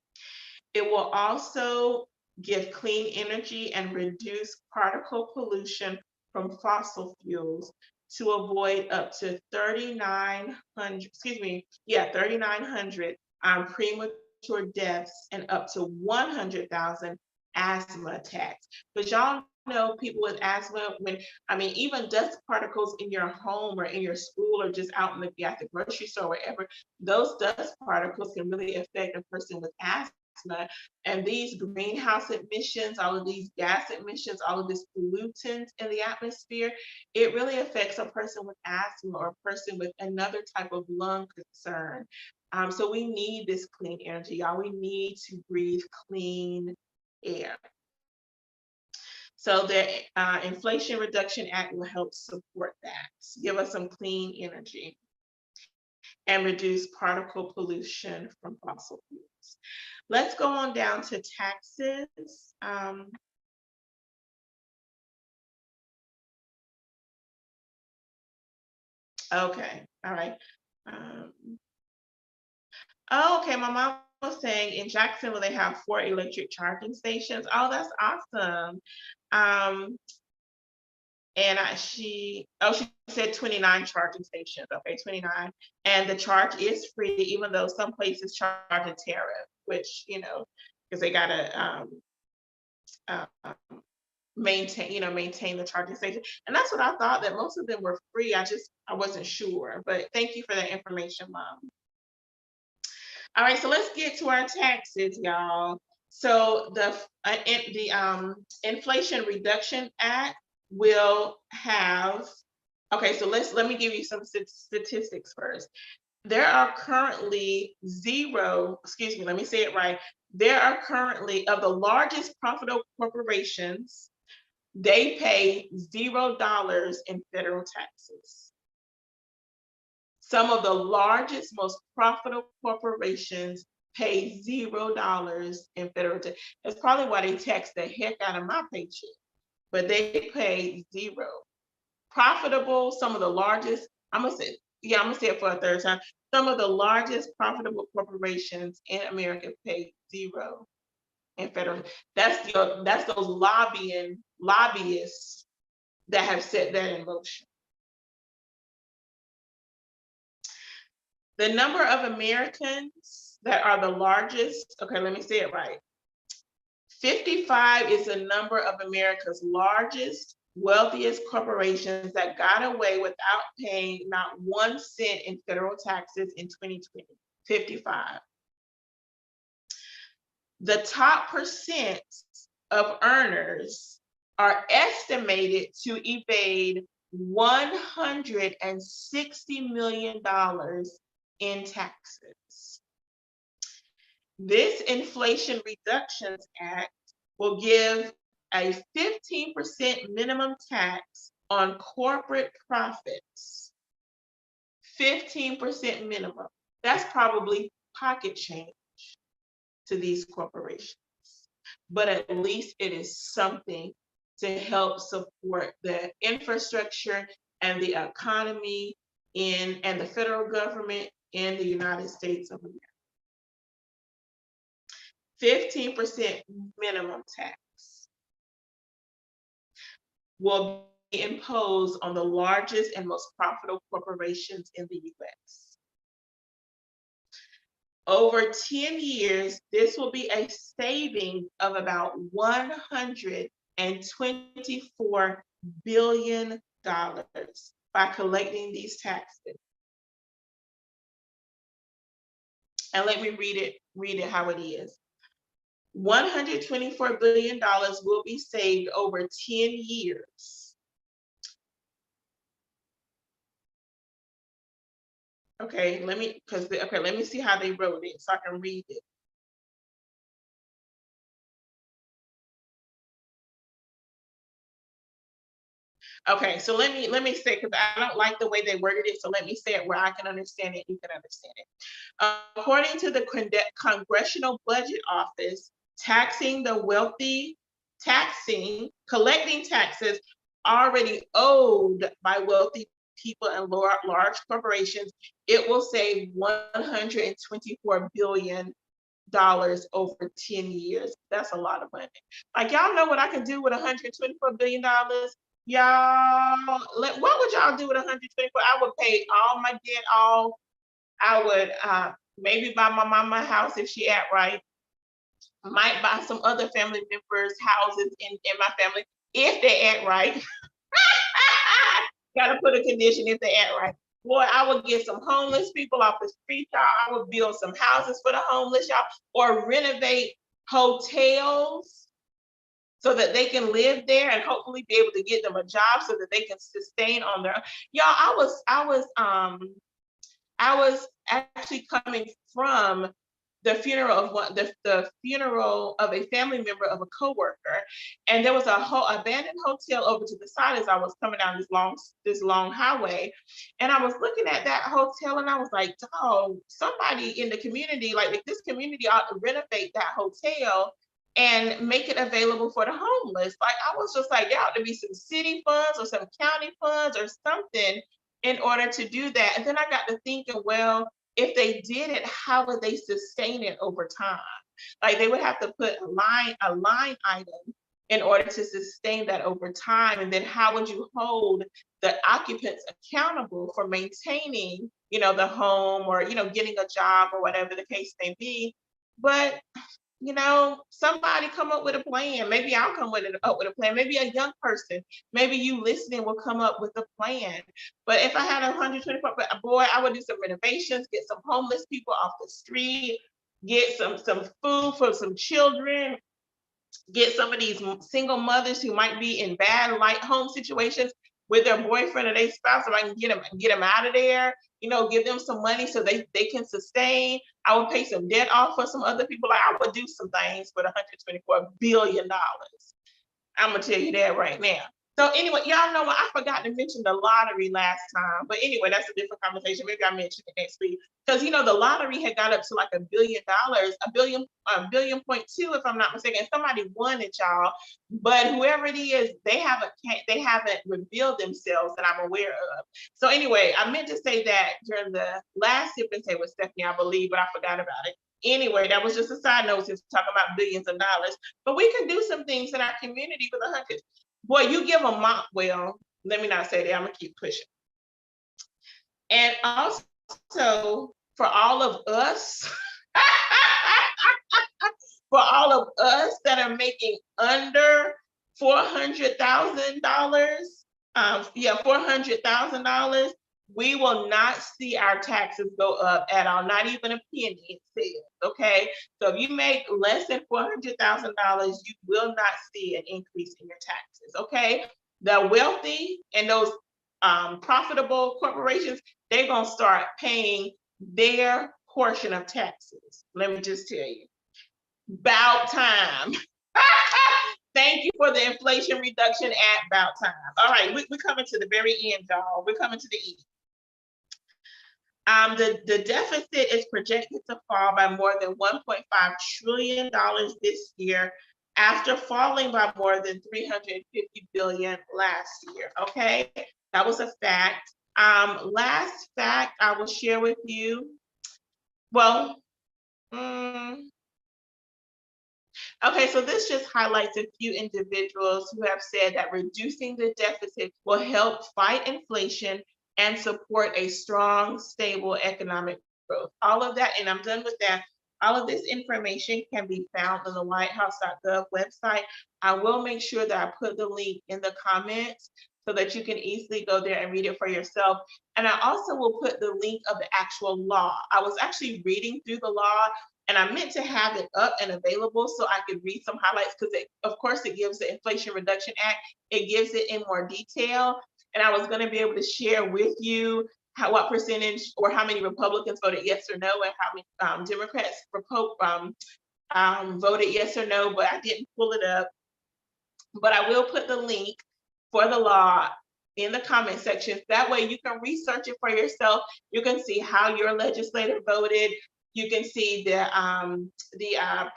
It will also give clean energy and reduce particle pollution from fossil fuels to avoid up to 3,900 premature deaths and up to 100,000 asthma attacks. But y'all know people with asthma, even dust particles in your home or in your school or just out at the grocery store, wherever, those dust particles can really affect a person with asthma. And these greenhouse emissions, all of these gas emissions, all of these pollutants in the atmosphere, it really affects a person with asthma or a person with another type of lung concern. So we need this clean energy, y'all. We need to breathe clean air. So the Inflation Reduction Act will help support that, give us some clean energy and reduce particle pollution from fossil fuels. Let's go on down to taxes. Okay, all right. Okay, my mom was saying in Jacksonville they have 4 electric charging stations. Oh, that's awesome. And she said 29 charging stations. Okay, 29. And the charge is free, even though some places charge a tariff, which, because they gotta maintain the charging station. And that's what I thought, that most of them were free. I wasn't sure, but thank you for that information, Mom. All right, so let's get to our taxes, y'all. So the Inflation Reduction Act will have, okay, so let me give you some statistics first. There are currently let me say it right. There are currently, of the largest profitable corporations, they pay $0 in federal taxes. Some of the largest, most profitable corporations pay $0 in federal tax. That's probably why they tax the heck out of my paycheck, but they pay zero. Profitable, some of the largest, I'm gonna say it for a third time. Some of the largest profitable corporations in America pay zero in federal. That's those lobbyists that have set that in motion. The number of Americans that are the largest, okay, let me say it right. 55 is the number of America's largest, wealthiest corporations that got away without paying not 1 cent in federal taxes in 2020. 55. The top percent of earners are estimated to evade $160 million in taxes. This Inflation Reductions Act will give a 15% minimum tax on corporate profits. 15% minimum. That's probably pocket change to these corporations. But at least it is something to help support the infrastructure and the economy and the federal government in the United States of America. 15% minimum tax will be imposed on the largest and most profitable corporations in the US. Over 10 years, this will be a saving of about $124 billion by collecting these taxes. And let me read it how it is. $124 billion will be saved over 10 years. Okay, let me see how they wrote it so I can read it. Okay, so let me say, because I don't like the way they worded it, so let me say it where I can understand it, you can understand it. According to the Congressional Budget Office, collecting taxes already owed by wealthy people and large corporations, it will save $124 billion over 10 years. That's a lot of money. Like, y'all know what I can do with $124 billion? Y'all, what would y'all do with 124? I would pay all my debt off. I would maybe buy my mama a house if she act right. Might buy some other family members houses in my family if they act right. Gotta put a condition if they act right. Boy, I would get some homeless people off the street, y'all. I would build some houses for the homeless, y'all, or renovate hotels so that they can live there and hopefully be able to get them a job so that they can sustain on their own. Y'all, I was actually coming from the funeral of the funeral of a family member of a coworker, and there was a whole abandoned hotel over to the side as I was coming down this long highway, and I was looking at that hotel and I was like, oh, somebody in the community, like this community ought to renovate that hotel and make it available for the homeless. Like, I was just like, there ought to be some city funds or some county funds or something in order to do that. And then I got to thinking, well, if they did it, how would they sustain it over time? Like, they would have to put a line item in order to sustain that over time. And then how would you hold the occupants accountable for maintaining, the home or, getting a job or whatever the case may be? But somebody come up with a plan. Maybe I'll come up with a plan. Maybe a young person, maybe you listening will come up with a plan. But if I had 124, boy, I would do some renovations, get some homeless people off the street, get some food for some children, get some of these single mothers who might be in bad home situations with their boyfriend or their spouse, if I can get them out of there, give them some money so they can sustain. I would pay some debt off for some other people. Like, I would do some things for the $124 billion. I'm gonna tell you that right now. So anyway, y'all know what? I forgot to mention the lottery last time, but anyway, that's a different conversation. Maybe I mention it next week, because the lottery had got up to like $1 billion, $1.2 billion, if I'm not mistaken. Somebody won it, y'all. But whoever it is, they haven't revealed themselves that I'm aware of. So anyway, I meant to say that during the last Sip and Say with Stephanie, I believe, but I forgot about it. Anyway, that was just a side note since we're talking about billions of dollars. But we can do some things in our community for the hundreds. Boy, you give them well, let me not say that, I'm gonna keep pushing. And also for all of us, that that are making under $400,000, $400,000, we will not see our taxes go up at all, not even a penny, it says, okay? So if you make less than $400,000, you will not see an increase in your taxes, okay? The wealthy and those profitable corporations, they're gonna start paying their portion of taxes. Let me just tell you, about time. Thank you for the Inflation Reduction Act, about time. All right, we're coming to the very end, y'all. We're coming to the end. The deficit is projected to fall by more than $1.5 trillion this year, after falling by more than $350 billion last year. Okay, that was a fact. Last fact I will share with you. Well, okay, so this just highlights a few individuals who have said that reducing the deficit will help fight inflation and support a strong, stable economic growth. All of that, and I'm done with that. All of this information can be found on the whitehouse.gov website. I will make sure that I put the link in the comments so that you can easily go there and read it for yourself. And I also will put the link of the actual law. I was actually reading through the law, and I meant to have it up and available so I could read some highlights, because of course it gives the Inflation Reduction Act, it gives it in more detail. And I was gonna be able to share with you what percentage or how many Republicans voted yes or no, and how many Democrats voted yes or no, but I didn't pull it up. But I will put the link for the law in the comment section. That way you can research it for yourself. You can see how your legislator voted. You can see the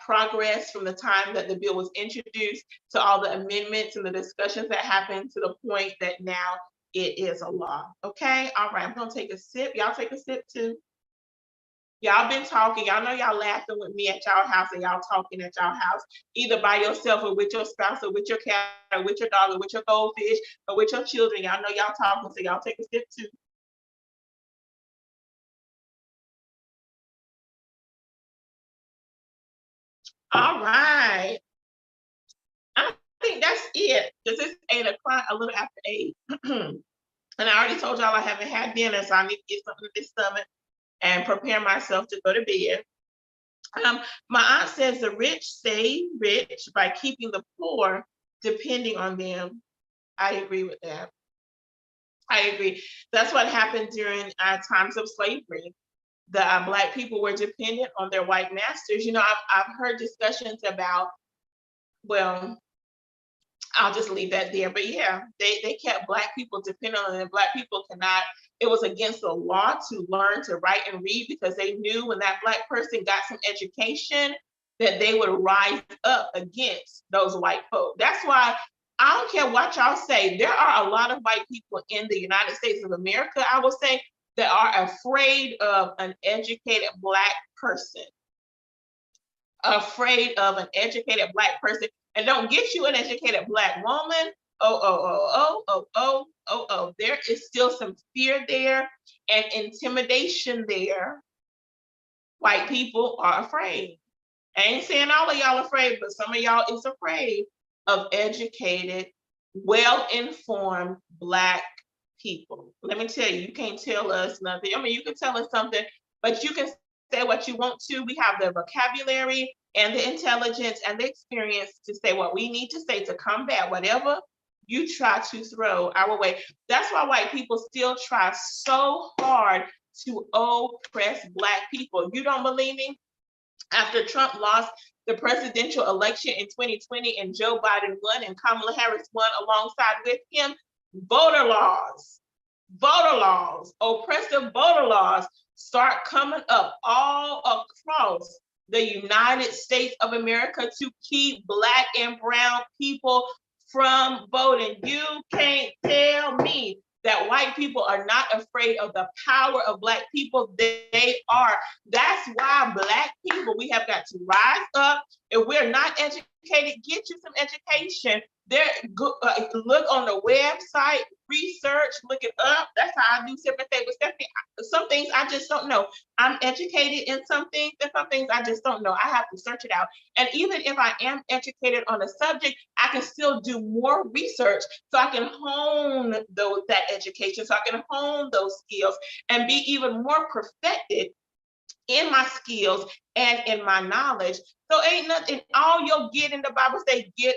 progress from the time that the bill was introduced to all the amendments and the discussions that happened to the point that now it is a law. Okay, all right, I'm gonna take a sip. Y'all take a sip too. Y'all been talking. Y'all know y'all laughing with me at y'all house, and y'all talking at y'all house, either by yourself or with your spouse or with your cat or with your dog or with your goldfish or with your children. Y'all know y'all talking, so y'all take a sip too. All right. I think that's it. Because it's 8 o'clock, a little after 8. And I already told y'all I haven't had dinner, so I need to get something to this stomach and prepare myself to go to bed. My aunt says the rich stay rich by keeping the poor depending on them. I agree with that. I agree. That's what happened during times of slavery. The Black people were dependent on their white masters. You know, I've heard discussions about, well, I'll just leave that there. But yeah, they kept Black people dependent on them. Black people cannot, it was against the law to learn to write and read, because they knew when that Black person got some education that they would rise up against those white folk. That's why I don't care what y'all say. There are a lot of white people in the United States of America, I will say, that are afraid of an educated Black person. Afraid of an educated Black person. And don't get you an educated Black woman. There is still some fear there and intimidation there. White people are afraid. I ain't saying all of y'all afraid, but some of y'all is afraid of educated, well-informed Black people. Let me tell you, you can't tell us nothing. I mean, you can tell us something, but you can say what you want to. We have the vocabulary and the intelligence and the experience to say what we need to say to combat whatever you try to throw our way. That's why white people still try so hard to oppress Black people. You don't believe me? After Trump lost the presidential election in 2020 and Joe Biden won and Kamala Harris won alongside with him, voter laws, oppressive voter laws start coming up all across the United States of America to keep Black and brown people from voting. You can't tell me that white people are not afraid of the power of Black people. They are. That's why Black people, we have got to rise up. If we're not educated, get you some education. Look on the website, research, look it up. That's how I do different things. With Stephanie, some things I just don't know. I'm educated in some things, and some things I just don't know. I have to search it out. And even if I am educated on a subject, I can still do more research so I can hone that education, so I can hone those skills and be even more perfected in my skills and in my knowledge. So ain't nothing, all you'll get in the Bible say, get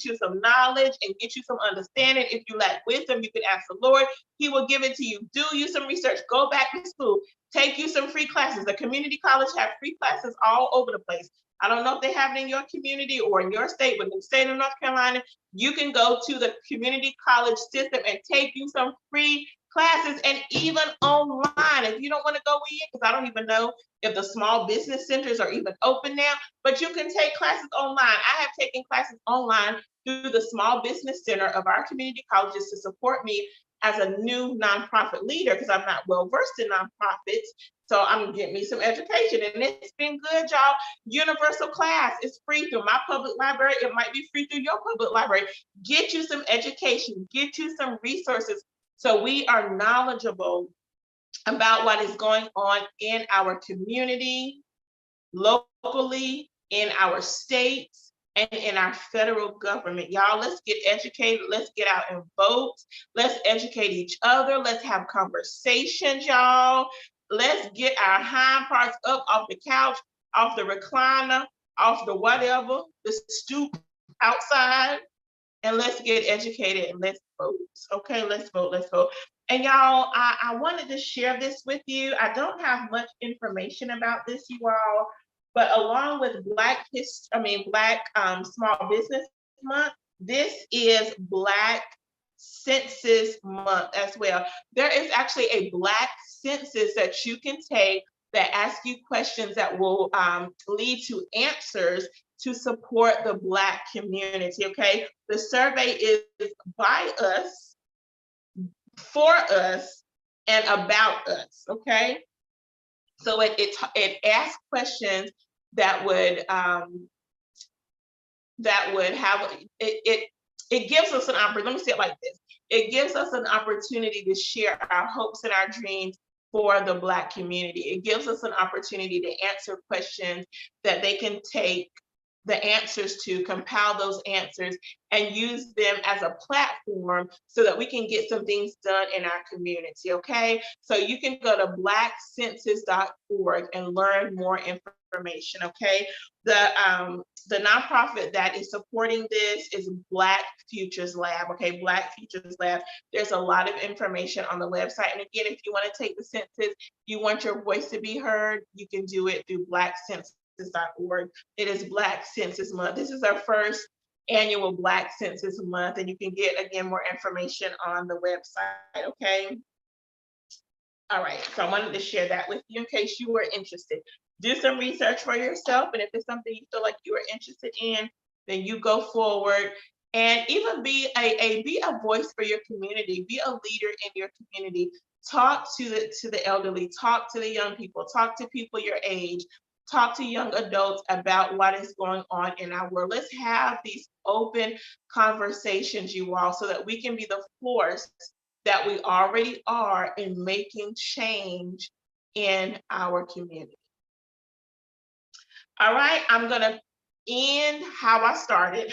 you some knowledge and get you some understanding. If you lack wisdom, you can ask the Lord. He will give it to you. Do you some research, go back to school, take you some free classes. The community college have free classes all over the place. I don't know if they have it in your community or in your state, but in the state of North Carolina, you can go to the community college system and take you some free classes, and even online. If you don't want to go in, because I don't even know if the small business centers are even open now, but you can take classes online. I have taken classes online through the small business center of our community colleges to support me as a new nonprofit leader, because I'm not well versed in nonprofits. So I'm getting me some education, and it's been good, y'all. Universal class is free through my public library. It might be free through your public library. Get you some education, get you some resources, so we are knowledgeable about what is going on in our community, locally, in our states, and in our federal government. Y'all, let's get educated. Let's get out and vote. Let's educate each other. Let's have conversations, y'all. Let's get our hind parts up off the couch, off the recliner, off the whatever, the stoop outside, and let's get educated and let's vote. Okay, let's vote, let's vote. And y'all, I wanted to share this with you. I don't have much information about this, you all, but along with Black Small Business Month, this is Black Census Month as well. There is actually a Black census that you can take that asks you questions that will lead to answers to support the Black community, okay? The survey is by us, for us, and about us, okay? So it asks questions that would have, it gives us an opportunity, let me say it like this. It gives us an opportunity to share our hopes and our dreams for the Black community. It gives us an opportunity to answer questions that they can take the answers to, compile those answers, and use them as a platform so that we can get some things done in our community, okay? So you can go to blackcensus.org and learn more information, okay? The nonprofit that is supporting this is Black Futures Lab, okay? Black Futures Lab. There's a lot of information on the website. And again, if you want to take the census, you want your voice to be heard, you can do it through blackcensus.org. It is Black Census Month. This is our first annual Black Census Month, and you can get, again, more information on the website, okay? All right, so I wanted to share that with you in case you were interested. Do some research for yourself, and if it's something you feel like you are interested in, then you go forward and even be a voice for your community, be a leader in your community. Talk to the elderly, talk to the young people, talk to people your age, talk to young adults about what is going on in our world. Let's have these open conversations, you all, so that we can be the force that we already are in making change in our community. All right, I'm gonna end how I started.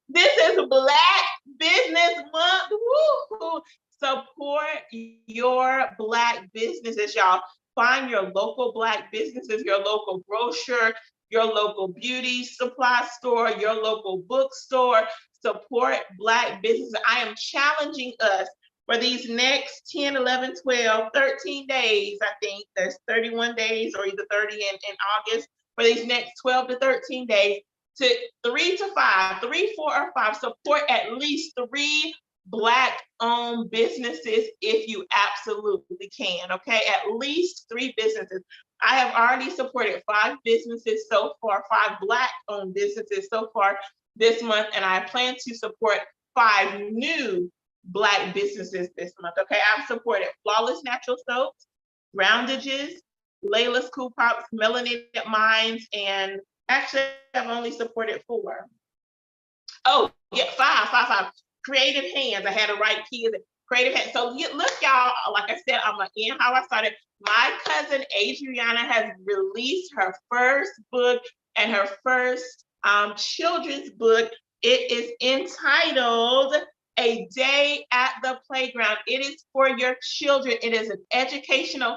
This is Black Business Month. Woo-hoo. Support your Black businesses, y'all. Find your local Black businesses, your local grocer, your local beauty supply store, your local bookstore. Support Black businesses. I am challenging us for these next 10, 11, 12, 13 days. I think there's 31 days or either 30 in August. For these next 12 to 13 days, to 3 to 5, 3, 4, or 5, support at least 3 Black-owned businesses if you absolutely can, okay? At least 3 businesses. I have already supported 5 businesses so far, 5 Black-owned businesses so far this month, and I plan to support 5 new Black businesses this month, okay? I've supported Flawless Natural Soaps, Roundages, Layla's Cool Pops, Melanated Minds, and actually I've only supported 4. Oh, yeah, five. Creative hands. I had to write kids. Creative hands. So look, y'all, like I said, I'm going to end how I started. My cousin Adriana has released her first book and her first children's book. It is entitled A Day at the Playground. It is for your children. It is an educational,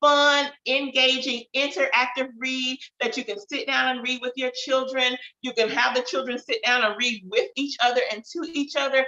fun, engaging, interactive read that you can sit down and read with your children. You can have the children sit down and read with each other and to each other.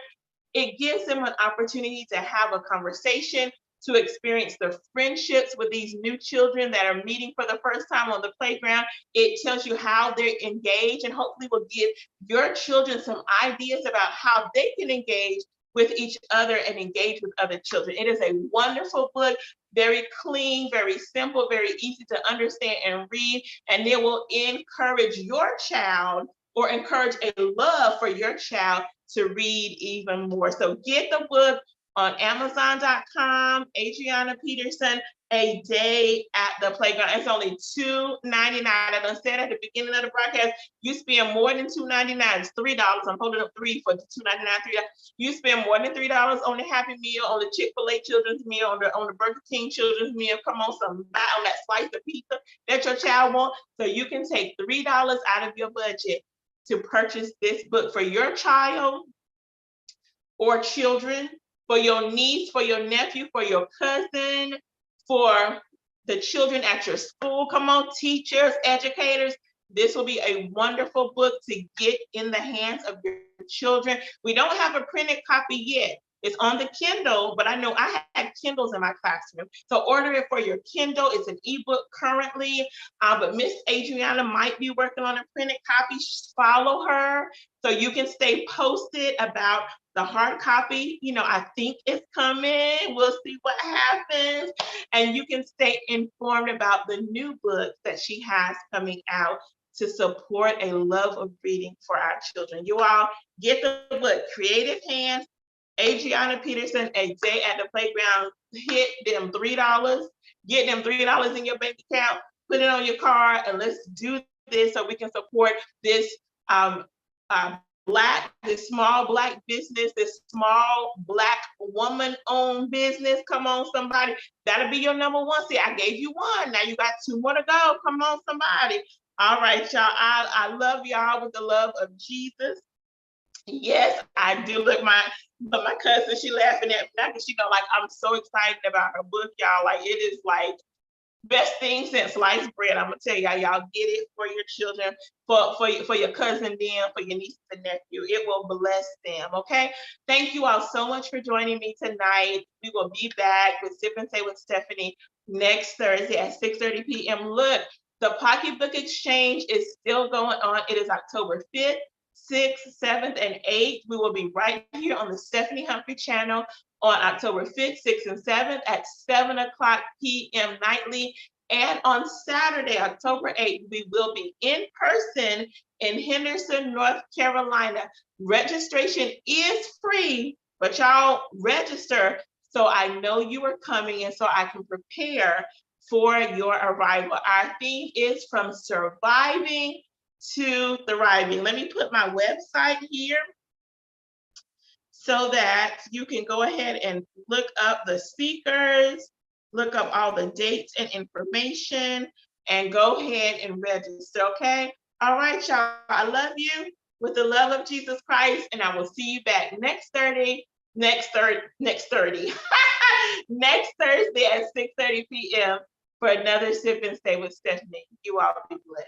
It gives them an opportunity to have a conversation, to experience the friendships with these new children that are meeting for the first time on the playground. It tells you how they're engaged and hopefully will give your children some ideas about how they can engage with each other and engage with other children. It is a wonderful book, very clean, very simple, very easy to understand and read, and it will encourage your child or encourage a love for your child to read even more. So get the book on Amazon.com, Adriana Peterson, A Day at the Playground. It's only $2.99. I said at the beginning of the broadcast, you spend more than $2.99. It's $3. I'm holding up $3 for $2.99, $3. You spend more than $3 on the Happy Meal, on the Chick-fil-A children's meal, on the Burger King children's meal. Come on, buy on that slice of pizza that your child wants. So you can take $3 out of your budget to purchase this book for your child or children, for your niece, for your nephew, for your cousin, for the children at your school. Come on, teachers, educators. This will be a wonderful book to get in the hands of your children. We don't have a printed copy yet. It's on the Kindle, but I know I had Kindles in my classroom. So order it for your Kindle. It's an ebook currently, but Miss Adriana might be working on a printed copy. Follow her so you can stay posted about the hard copy. I think it's coming. We'll see what happens. And you can stay informed about the new books that she has coming out to support a love of reading for our children. You all get the book, Creative Hands, Adriana Peterson, A Day at the Playground. Hit them $3. Get them $3 in your bank account. Put it on your card, and let's do this so we can support this this small Black business, this small Black woman-owned business. Come on, somebody. That'll be your number one. See, I gave you one. Now you got 2 more to go. Come on, somebody. All right, y'all. I love y'all with the love of Jesus. Yes, I do. Look, my cousin, she laughing at me because she know, like, I'm so excited about her book, y'all. Like, it is like best thing since sliced bread. I'm gonna tell y'all get it for your children, for your cousin, them, for your niece and nephew. It will bless them. Okay. Thank you all so much for joining me tonight. We will be back with Sip and Say with Stephanie next Thursday at 6:30 p.m. Look, the Pocketbook Exchange is still going on. It is October 5th. 6th, 7th, and 8th. We will be right here on the Stephanie Humphrey channel on October 5th, 6th, and 7th at 7:00 p.m. nightly. And on Saturday, October 8th, we will be in person in Henderson, North Carolina. Registration is free, but y'all register so I know you are coming and so I can prepare for your arrival. Our theme is From Surviving to Thriving. Let me put my website here so that you can go ahead and look up the speakers, look up all the dates and information, and go ahead and register, okay? All right, y'all, I love you with the love of Jesus Christ, and I will see you back next Thursday at 6:30 p.m. for another Sip and Stay with Stephanie. You all be blessed.